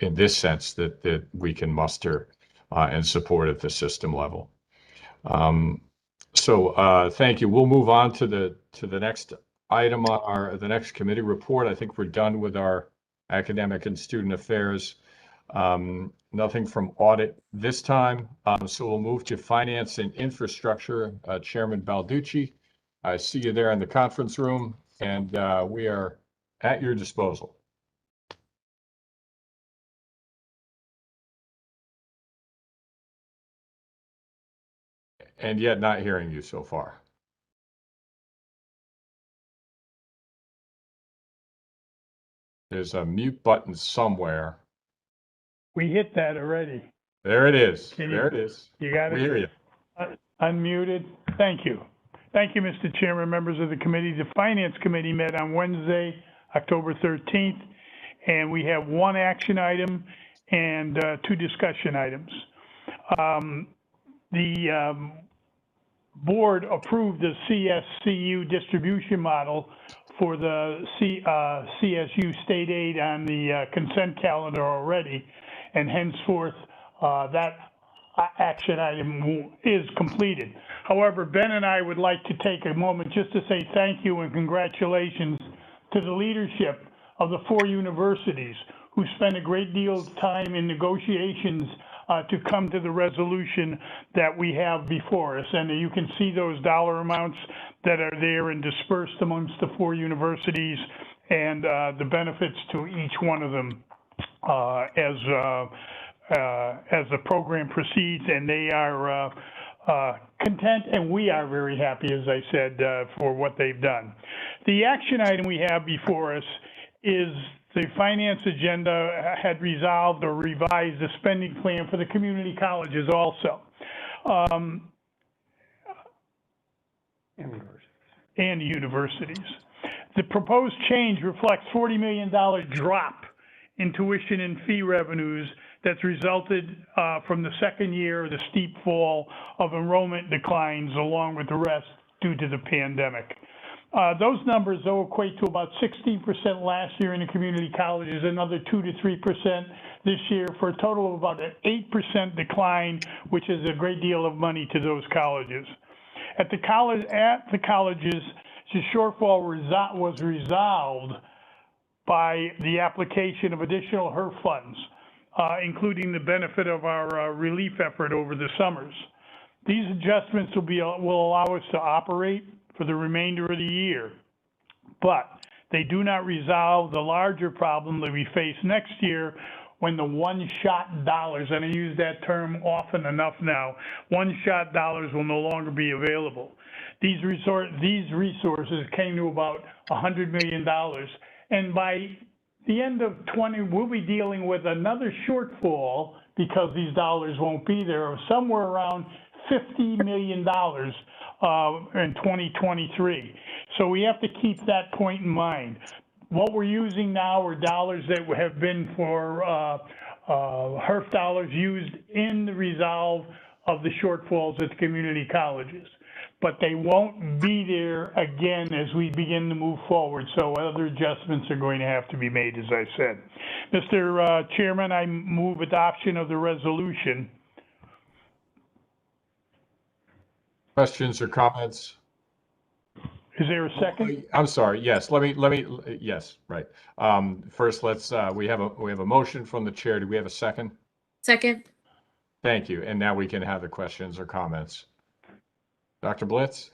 S2: in this sense that we can muster and support at the system level. So thank you. We'll move on to the next item on the next committee report. I think we're done with our academic and student affairs. Nothing from audit this time. So we'll move to finance and infrastructure. Chairman Balducci, I see you there in the conference room, and we are at your disposal. And yet not hearing you so far. There's a mute button somewhere.
S17: We hit that already.
S2: There it is.
S17: Can
S2: There it is.
S17: You got it?
S2: We hear you.
S17: Unmuted. Thank you. Thank you, Mr. Chairman, members of the committee. The Finance Committee met on Wednesday, October 13th, and we have one action item and two discussion items. The board approved the CSCU distribution model for the CSU state aid on the consent calendar already, and henceforth that action item is completed. However, Ben and I would like to take a moment just to say thank you and congratulations to the leadership of the 4 universities who spent a great deal of time in negotiations to come to the resolution that we have before us. And you can see those dollar amounts that are there and dispersed amongst the 4 universities and the benefits to each one of them as the program proceeds. And they are content, and we are very happy, as I said, for what they've done. The action item we have before us is the finance agenda had resolved or revised the spending plan for the community colleges also. And universities. The proposed change reflects $40 million drop in tuition and fee revenues that's resulted from the second year of the steep fall of enrollment declines along with the rest due to the pandemic. Those numbers, though, equate to about 16% last year in the community colleges, another 2 to 3% this year, for a total of about an 8% decline, which is a great deal of money to those colleges. At the colleges, the shortfall was resolved by the application of additional HERF funds, including the benefit of our relief effort over the summers. These adjustments will allow us to operate for the remainder of the year, but they do not resolve the larger problem that we face next year when the one-shot dollars, and I use that term often enough now, one-shot dollars will no longer be available. These resources came to about $100 million, and by the end of 20, we'll be dealing with another shortfall because these dollars won't be there, of somewhere around $50 million in 2023. So we have to keep that point in mind. What we're using now are dollars that have been for HERF dollars used in the resolve of the shortfalls at the community colleges. But they won't be there again as we begin to move forward. So other adjustments are going to have to be made, as I said. Mr. Chairman, I move adoption of the resolution.
S2: Questions or comments?
S17: Is there a second?
S2: I'm sorry. Yes. Yes. Right. First, we have a motion from the chair. Do we have a second?
S5: Second.
S2: Thank you. And now we can have the questions or comments. Dr. Blitz?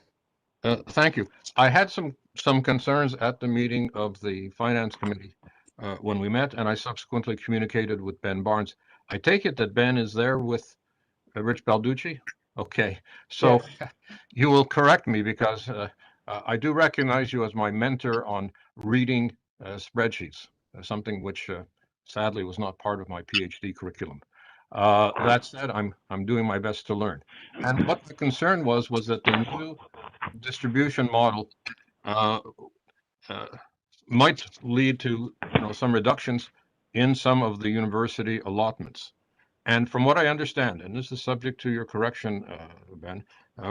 S16: Thank you. I had some concerns at the meeting of the Finance Committee when we met, and I subsequently communicated with Ben Barnes. I take it that Ben is there with Rich Balducci? Okay. So yes. You will correct me because I do recognize you as my mentor on reading spreadsheets, something which sadly was not part of my PhD curriculum. That said, I'm doing my best to learn. And what the concern was that the new distribution model might lead to some reductions in some of the university allotments. And from what I understand, and this is subject to your correction, Ben,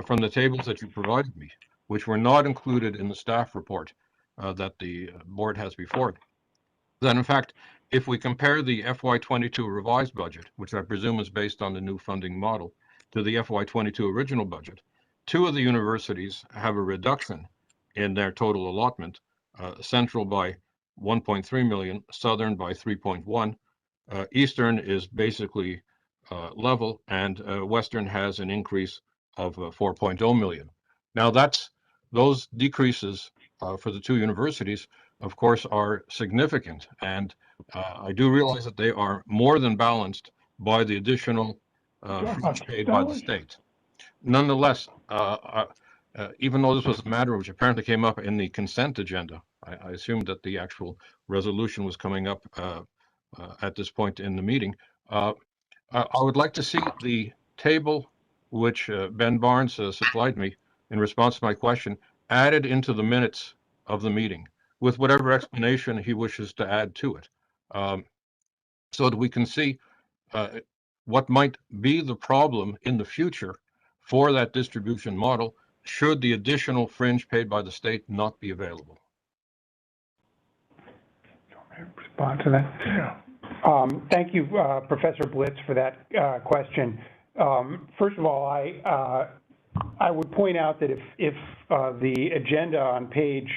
S16: from the tables that you provided me, which were not included in the staff report that the board has before it, that in fact, if we compare the FY22 revised budget, which I presume is based on the new funding model, to the FY22 original budget, two of the universities have a reduction in their total allotment, Central by 1.3 million, Southern by 3.1. Eastern is basically level, and Western has an increase of 4.0 million. Now those decreases for the two universities, of course, are significant, and I do realize that they are more than balanced by the additional fees paid by the state. Nonetheless, even though this was a matter which apparently came up in the consent agenda, I assumed that the actual resolution was coming up at this point in the meeting. I would like to see the table which Ben Barnes supplied me in response to my question added into the minutes of the meeting with whatever explanation he wishes to add to it, so that we can see what might be the problem in the future for that distribution model should the additional fringe paid by the state not be available.
S18: Respond to that? Yeah. Thank you, Professor Blitz, for that question. First of all, I would point out that if the agenda on page,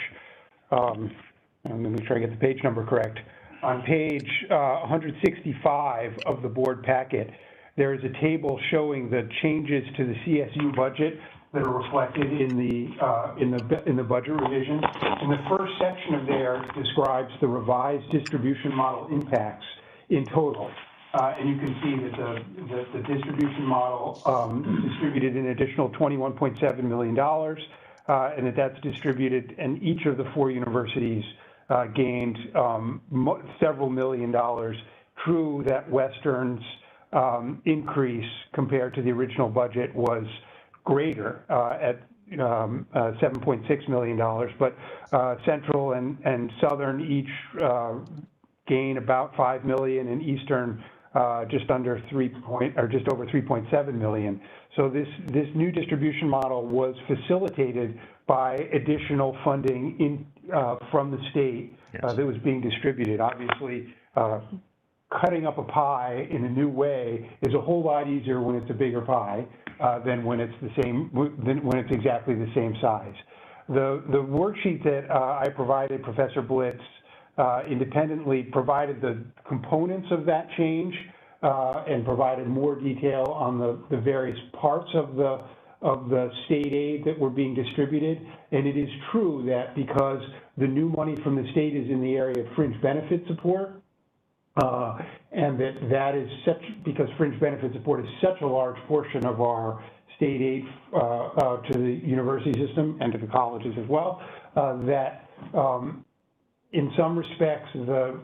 S18: let me make sure I get the page number correct, on page 165 of the board packet, there is a table showing the changes to the CSU budget that are reflected in the budget revision. And the first section of there describes the revised distribution model impacts in total. And you can see that the distribution model distributed an additional $21.7 million, and that's distributed, and each of the four universities gained several $million. True that Western's increase compared to the original budget was greater at $7.6 million, but Central and Southern each gain about $5 million, and Eastern just over 3.7 million. So this new distribution model was facilitated by additional funding from the state that was being distributed. Obviously, cutting up a pie in a new way is a whole lot easier when it's a bigger pie than when it's exactly the same size. The worksheet that I provided Professor Blitz independently provided the components of that change and provided more detail on the various parts of the state aid that were being distributed. And it is true that because the new money from the state is in the area of fringe benefit support, and that is because fringe benefit support is such a large portion of our state aid to the university system and to the colleges as well, that in some respects the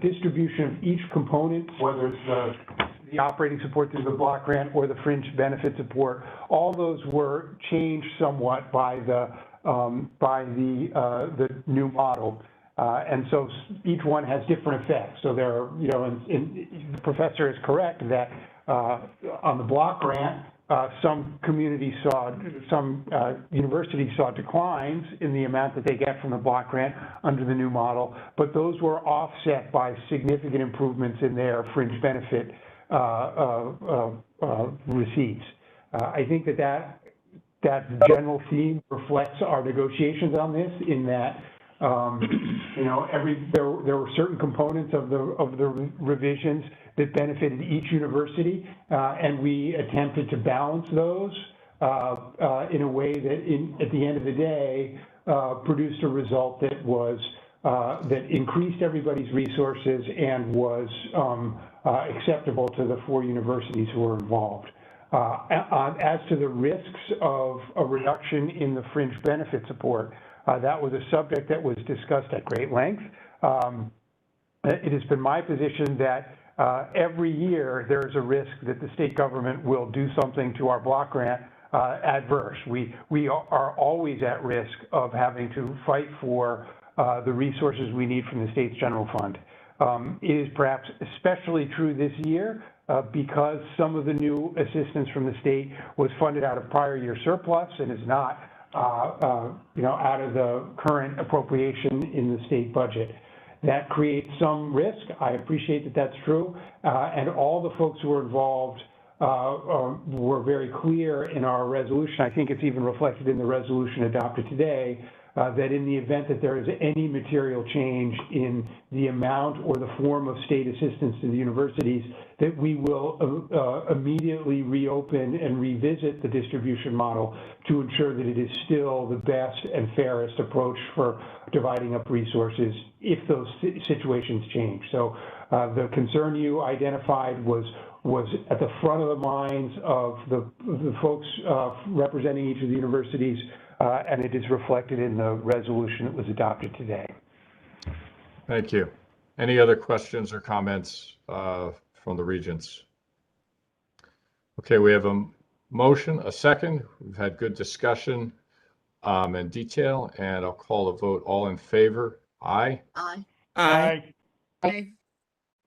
S18: distribution of each component, whether it's the operating support through the block grant or the fringe benefit support, all those were changed somewhat by the new model. And so each one has different effects. So there are, the professor is correct that on the block grant, some universities saw declines in the amount that they get from the block grant under the new model, but those were offset by significant improvements in their fringe benefit receipts. I think that general theme reflects our negotiations on this, in that there were certain components of the revisions that benefited each university, and we attempted to balance those in a way that, at the end of the day, produced a result that was that increased everybody's resources and was acceptable to the 4 universities who were involved. As to the risks of a reduction in the fringe benefit support, that was a subject that was discussed at great length. It has been my position that every year there is a risk that the state government will do something to our block grant adverse. We are always at risk of having to fight for the resources we need from the state's general fund. It is perhaps especially true this year because some of the new assistance from the state was funded out of prior year surplus and is not out of the current appropriation in the state budget. That creates some risk. I appreciate that that's true. And all the folks who were involved were very clear in our resolution. I think it's even reflected in the resolution adopted today, that in the event that there is any material change in the amount or the form of state assistance to the universities, that we will immediately reopen and revisit the distribution model to ensure that it is still the best and fairest approach for dividing up resources if those situations change. So the concern you identified was at the front of the minds of the folks representing each of the universities, and it is reflected in the resolution that was adopted today.
S2: Thank you. Any other questions or comments from the regents? Okay, we have a motion, a second. We've had good discussion and detail, and I'll call a vote. All in favor? Aye.
S15: Aye.
S17: Aye.
S5: Aye.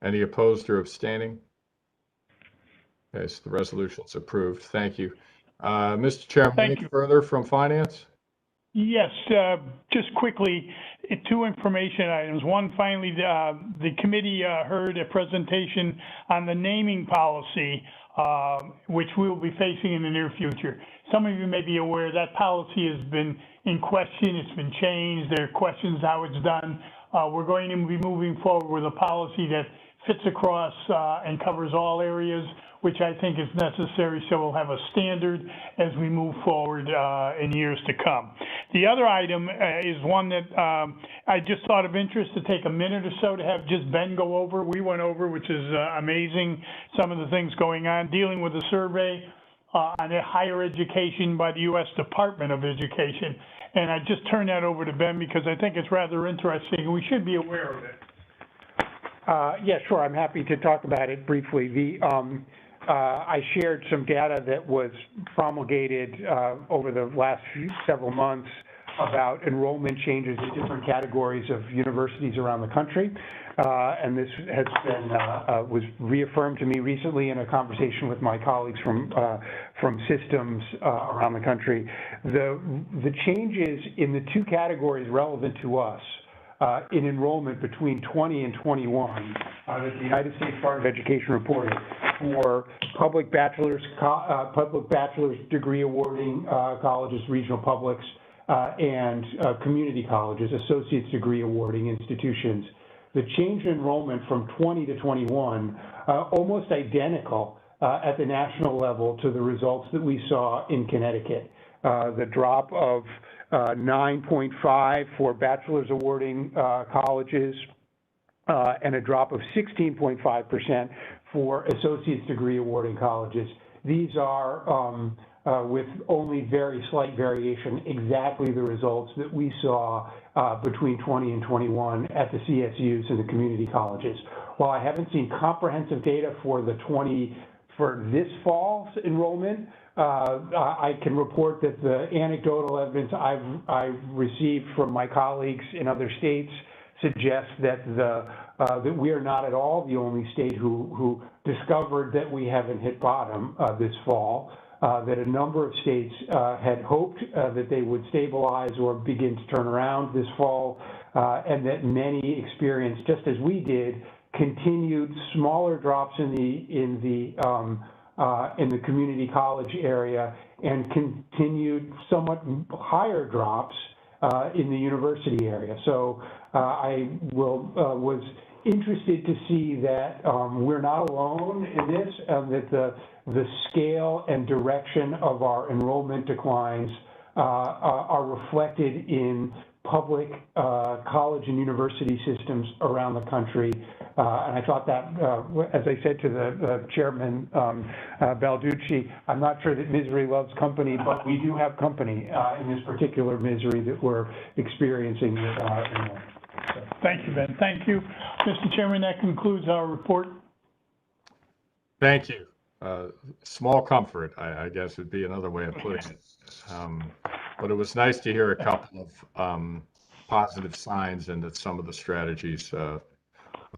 S2: Any opposed or abstaining? Okay, so the resolution's approved. Thank you. Mr. Chairman,
S17: Thank
S2: any
S17: you.
S2: further from finance?
S17: Yes, just quickly, 2 information items. One, finally, the committee heard a presentation on the naming policy, which we will be facing in the near future. Some of you may be aware that policy has been in question. It's been changed. There are questions how it's done. We're going to be moving forward with a policy that fits across and covers all areas, which I think is necessary, so we'll have a standard as we move forward in years to come. The other item is one that I just thought of interest to take a minute or so to have just Ben go over. We went over, which is amazing, some of the things going on, dealing with a survey on higher education by the U.S. Department of Education. And I just turned that over to Ben because I think it's rather interesting and we should be aware of it.
S18: Yeah, sure. I'm happy to talk about it briefly. I shared some data that was promulgated over the last several months about enrollment changes in different categories of universities around the country. And this has been, was reaffirmed to me recently in a conversation with my colleagues from systems around the country. The changes in the two categories relevant to us in enrollment between 20 and 21 that the United States Department of Education reported for public bachelor's degree awarding colleges, regional publics, and community colleges, associate's degree awarding institutions. The change in enrollment from 20 to 21, almost identical at the national level to the results that we saw in Connecticut. The drop of 9.5 for bachelor's awarding colleges and a drop of 16.5% for associate's degree awarding colleges. These are, with only very slight variation, exactly the results that we saw between 20 and 21 at the CSUs and the community colleges. While I haven't seen comprehensive data for this fall's enrollment, I can report that the anecdotal evidence I've received from my colleagues in other states suggests that that we are not at all the only state who discovered that we haven't hit bottom this fall. That a number of states had hoped that they would stabilize or begin to turn around this fall, and that many experienced, just as we did, continued smaller drops in the community college area and continued somewhat higher drops in the university area. So I was interested to see that we're not alone in this, that the scale and direction of our enrollment declines are reflected in public college and university systems around the country. And I thought that, as I said to the chairman, Balducci, I'm not sure that misery loves company, but we do have company in this particular misery that we're experiencing with our enrollment.
S17: Thank you, Ben. Thank you. Mr. Chairman, that concludes our report.
S2: Thank you. Small comfort, I guess would be another way of putting it. But it was nice to hear a couple of positive signs and that some of the strategies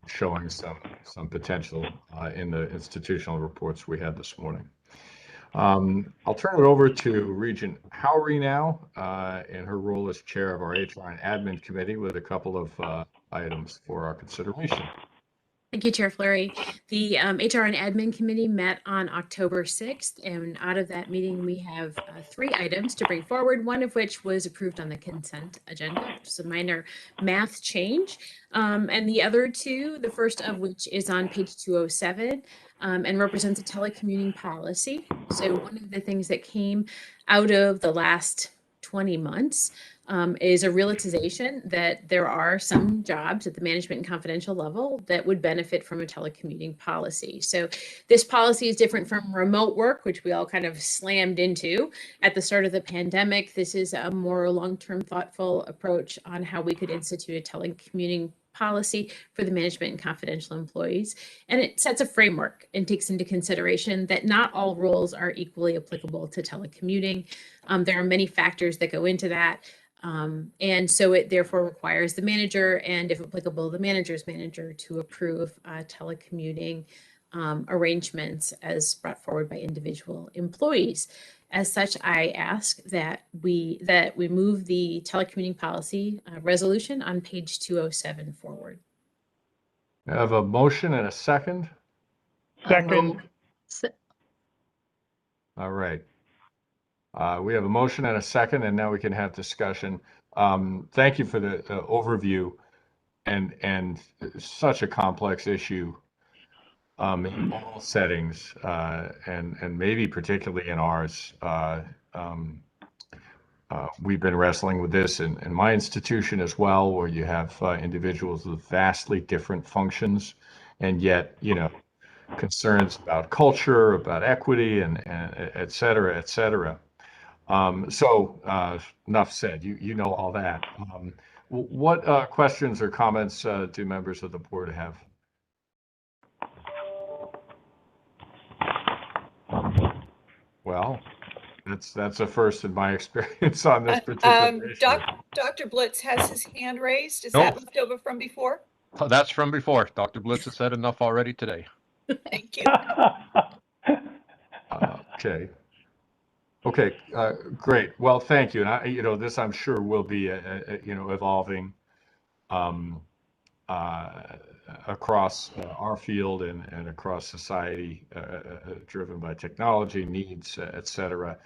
S2: showing some potential in the institutional reports we had this morning. I'll turn it over to Regent Howry now in her role as chair of our HR and Admin Committee with a couple of items for our consideration.
S5: Thank you, Chair Fleury. The HR and Admin Committee met on October 6th, and out of that meeting, we have 3 items to bring forward, one of which was approved on the consent agenda, which is a minor math change, and the other 2, the first of which is on page 207 and represents a telecommuting policy. So one of the things that came out of the last 20 months is a realization that there are some jobs at the management and confidential level that would benefit from a telecommuting policy. So this policy is different from remote work, which we all kind of slammed into at the start of the pandemic. This is a more long-term, thoughtful approach on how we could institute a telecommuting policy for the management and confidential employees. And it sets a framework and takes into consideration that not all roles are equally applicable to telecommuting. There are many factors that go into that. And so it therefore requires the manager and, if applicable, the manager's manager to approve telecommuting arrangements as brought forward by individual employees. As such, I ask that we move the telecommuting policy resolution on page 207 forward.
S2: I have a motion and a second.
S17: Second.
S2: All right. We have a motion and a second, and now we can have discussion. Thank you for the overview and such a complex issue in all settings, and maybe particularly in ours. We've been wrestling with this in my institution as well, where you have individuals with vastly different functions, and yet, concerns about culture, about equity, and et cetera, et cetera. So enough said. You know all that. What questions or comments do members of the board have? Well, that's a first in my experience on this particular issue.
S1: Dr. Blitz has his hand raised. Is
S16: No.
S1: that left over from before?
S16: That's from before. Dr. Blitz has said enough already today.
S1: Thank you.
S2: Okay. Okay, great. Well, thank you. And this I'm sure will be, evolving across our field and across society, driven by technology needs, et cetera.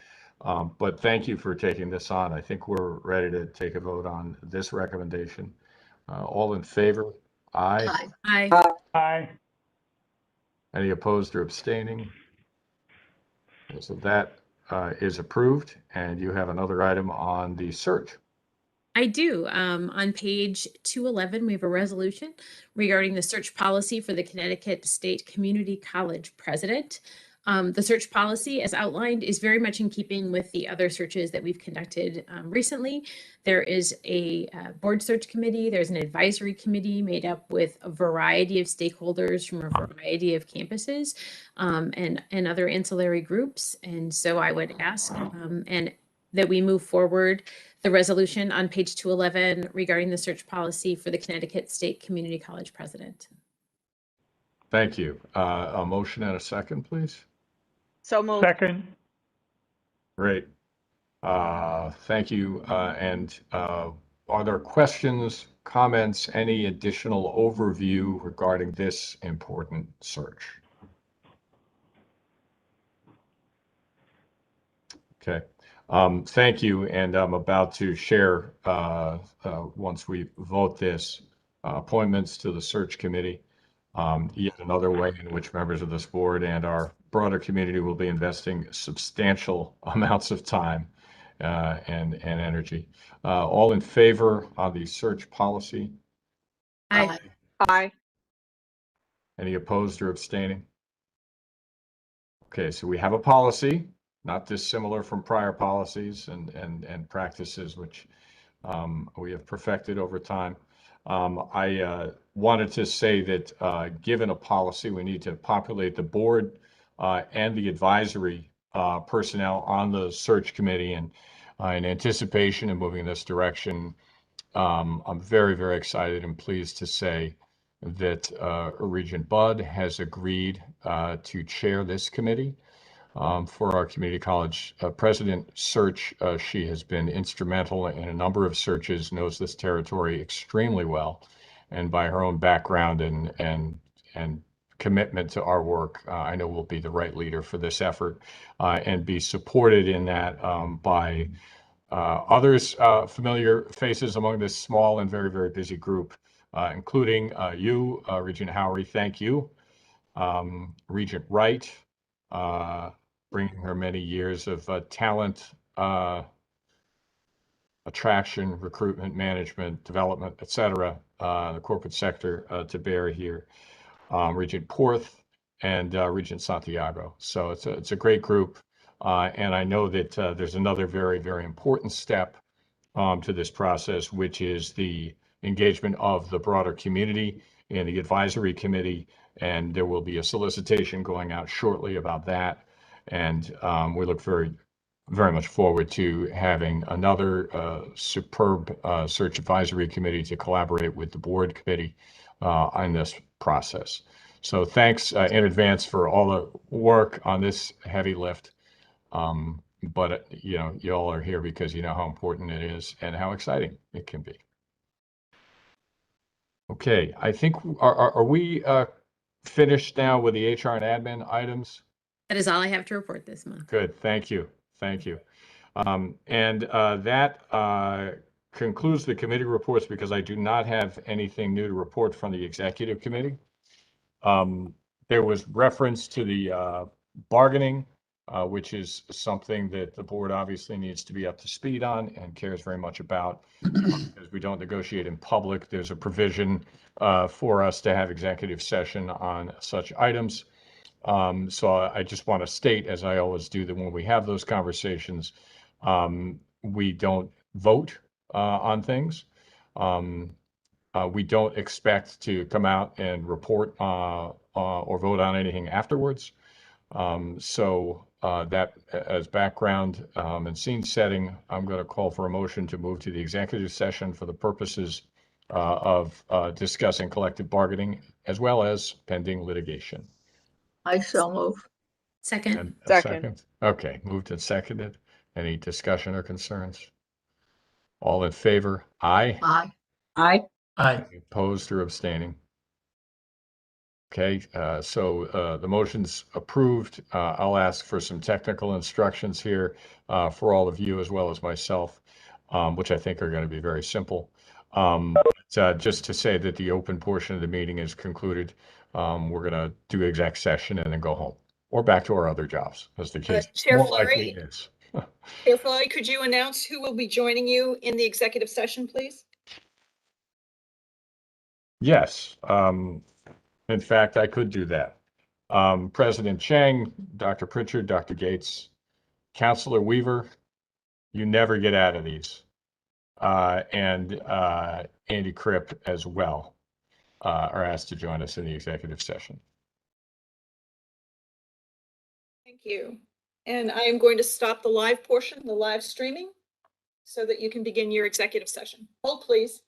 S2: But thank you for taking this on. I think we're ready to take a vote on this recommendation. All in favor? Aye.
S5: Aye.
S17: Aye.
S2: Any opposed or abstaining? So that is approved, and you have another item on the search.
S5: I do. On page 211, we have a resolution regarding the search policy for the Connecticut State Community College president. The search policy, as outlined, is very much in keeping with the other searches that we've conducted recently. There is a board search committee. There's an advisory committee made up with a variety of stakeholders from a variety of campuses and other ancillary groups. And so I would ask and that we move forward the resolution on page 211 regarding the search policy for the Connecticut State Community College president.
S2: Thank you. A motion and a second, please.
S3: So moved.
S17: Second.
S2: Great. Thank you. And are there questions, comments, any additional overview regarding this important search? Okay. Thank you. And I'm about to share, once we vote this, appointments to the search committee. Yet another way in which members of this board and our broader community will be investing substantial amounts of time and energy. All in favor of the search policy?
S5: Aye.
S3: Aye.
S2: Any opposed or abstaining? Okay, so we have a policy, not dissimilar from prior policies and practices which we have perfected over time. I wanted to say that given a policy, we need to populate the board and the advisory personnel on the search committee. And in anticipation of moving in this direction, I'm very, very excited and pleased to say that Regent Budd has agreed to chair this committee. For our community college president search. She has been instrumental in a number of searches, knows this territory extremely well, and by her own background and commitment to our work, I know will be the right leader for this effort and be supported in that by others, familiar faces among this small and very, very busy group, including you, Regent Howery, thank you, Regent Wright, bringing her many years of talent, attraction, recruitment, management, development, et cetera, the corporate sector to bear here. Regent Porth and Regent Santiago. So it's a great group. And I know that there's another very, very important step to this process, which is the engagement of the broader community in the advisory committee. And there will be a solicitation going out shortly about that. And we look very, very much forward to having another superb search advisory committee to collaborate with the board committee on this process. So thanks in advance for all the work on this heavy lift. But you all are here because you know how important it is and how exciting it can be. Okay, I think are we finished now with the HR and admin items?
S5: That is all I have to report this month.
S2: Good, thank you, thank you. And that concludes the committee reports because I do not have anything new to report from the executive committee. There was reference to the bargaining, which is something that the board obviously needs to be up to speed on and cares very much about. Because we don't negotiate in public, there's a provision for us to have executive session on such items. So I just want to state, as I always do, that when we have those conversations, we don't vote on things. We don't expect to come out and report or vote on anything afterwards. That as background and scene setting, I'm going to call for a motion to move to the executive session for the purposes of discussing collective bargaining as well as pending litigation.
S15: I so move.
S5: Second.
S2: And a second? Okay, moved and seconded. Any discussion or concerns? All in favor? Aye.
S15: Aye.
S11: Aye.
S4: Aye.
S2: Opposed or abstaining? Okay, the motion's approved. I'll ask for some technical instructions here for all of you as well as myself, which I think are going to be very simple. Just to say that the open portion of the meeting is concluded, we're going to do exec session and then go home or back to our other jobs, as the case
S1: Chair
S2: more
S1: Fleury?
S2: likely is.
S1: Chair Fleury, could you announce who will be joining you in the executive session, please?
S2: Yes. In fact, I could do that. President Chang, Dr. Pritchard, Dr. Gates, Counselor Weaver, you never get out of these. And Andy Kripp as well are asked to join us in the executive session.
S1: Thank you. And I am going to stop the live portion, the live streaming, so that you can begin your executive session. Hold, please.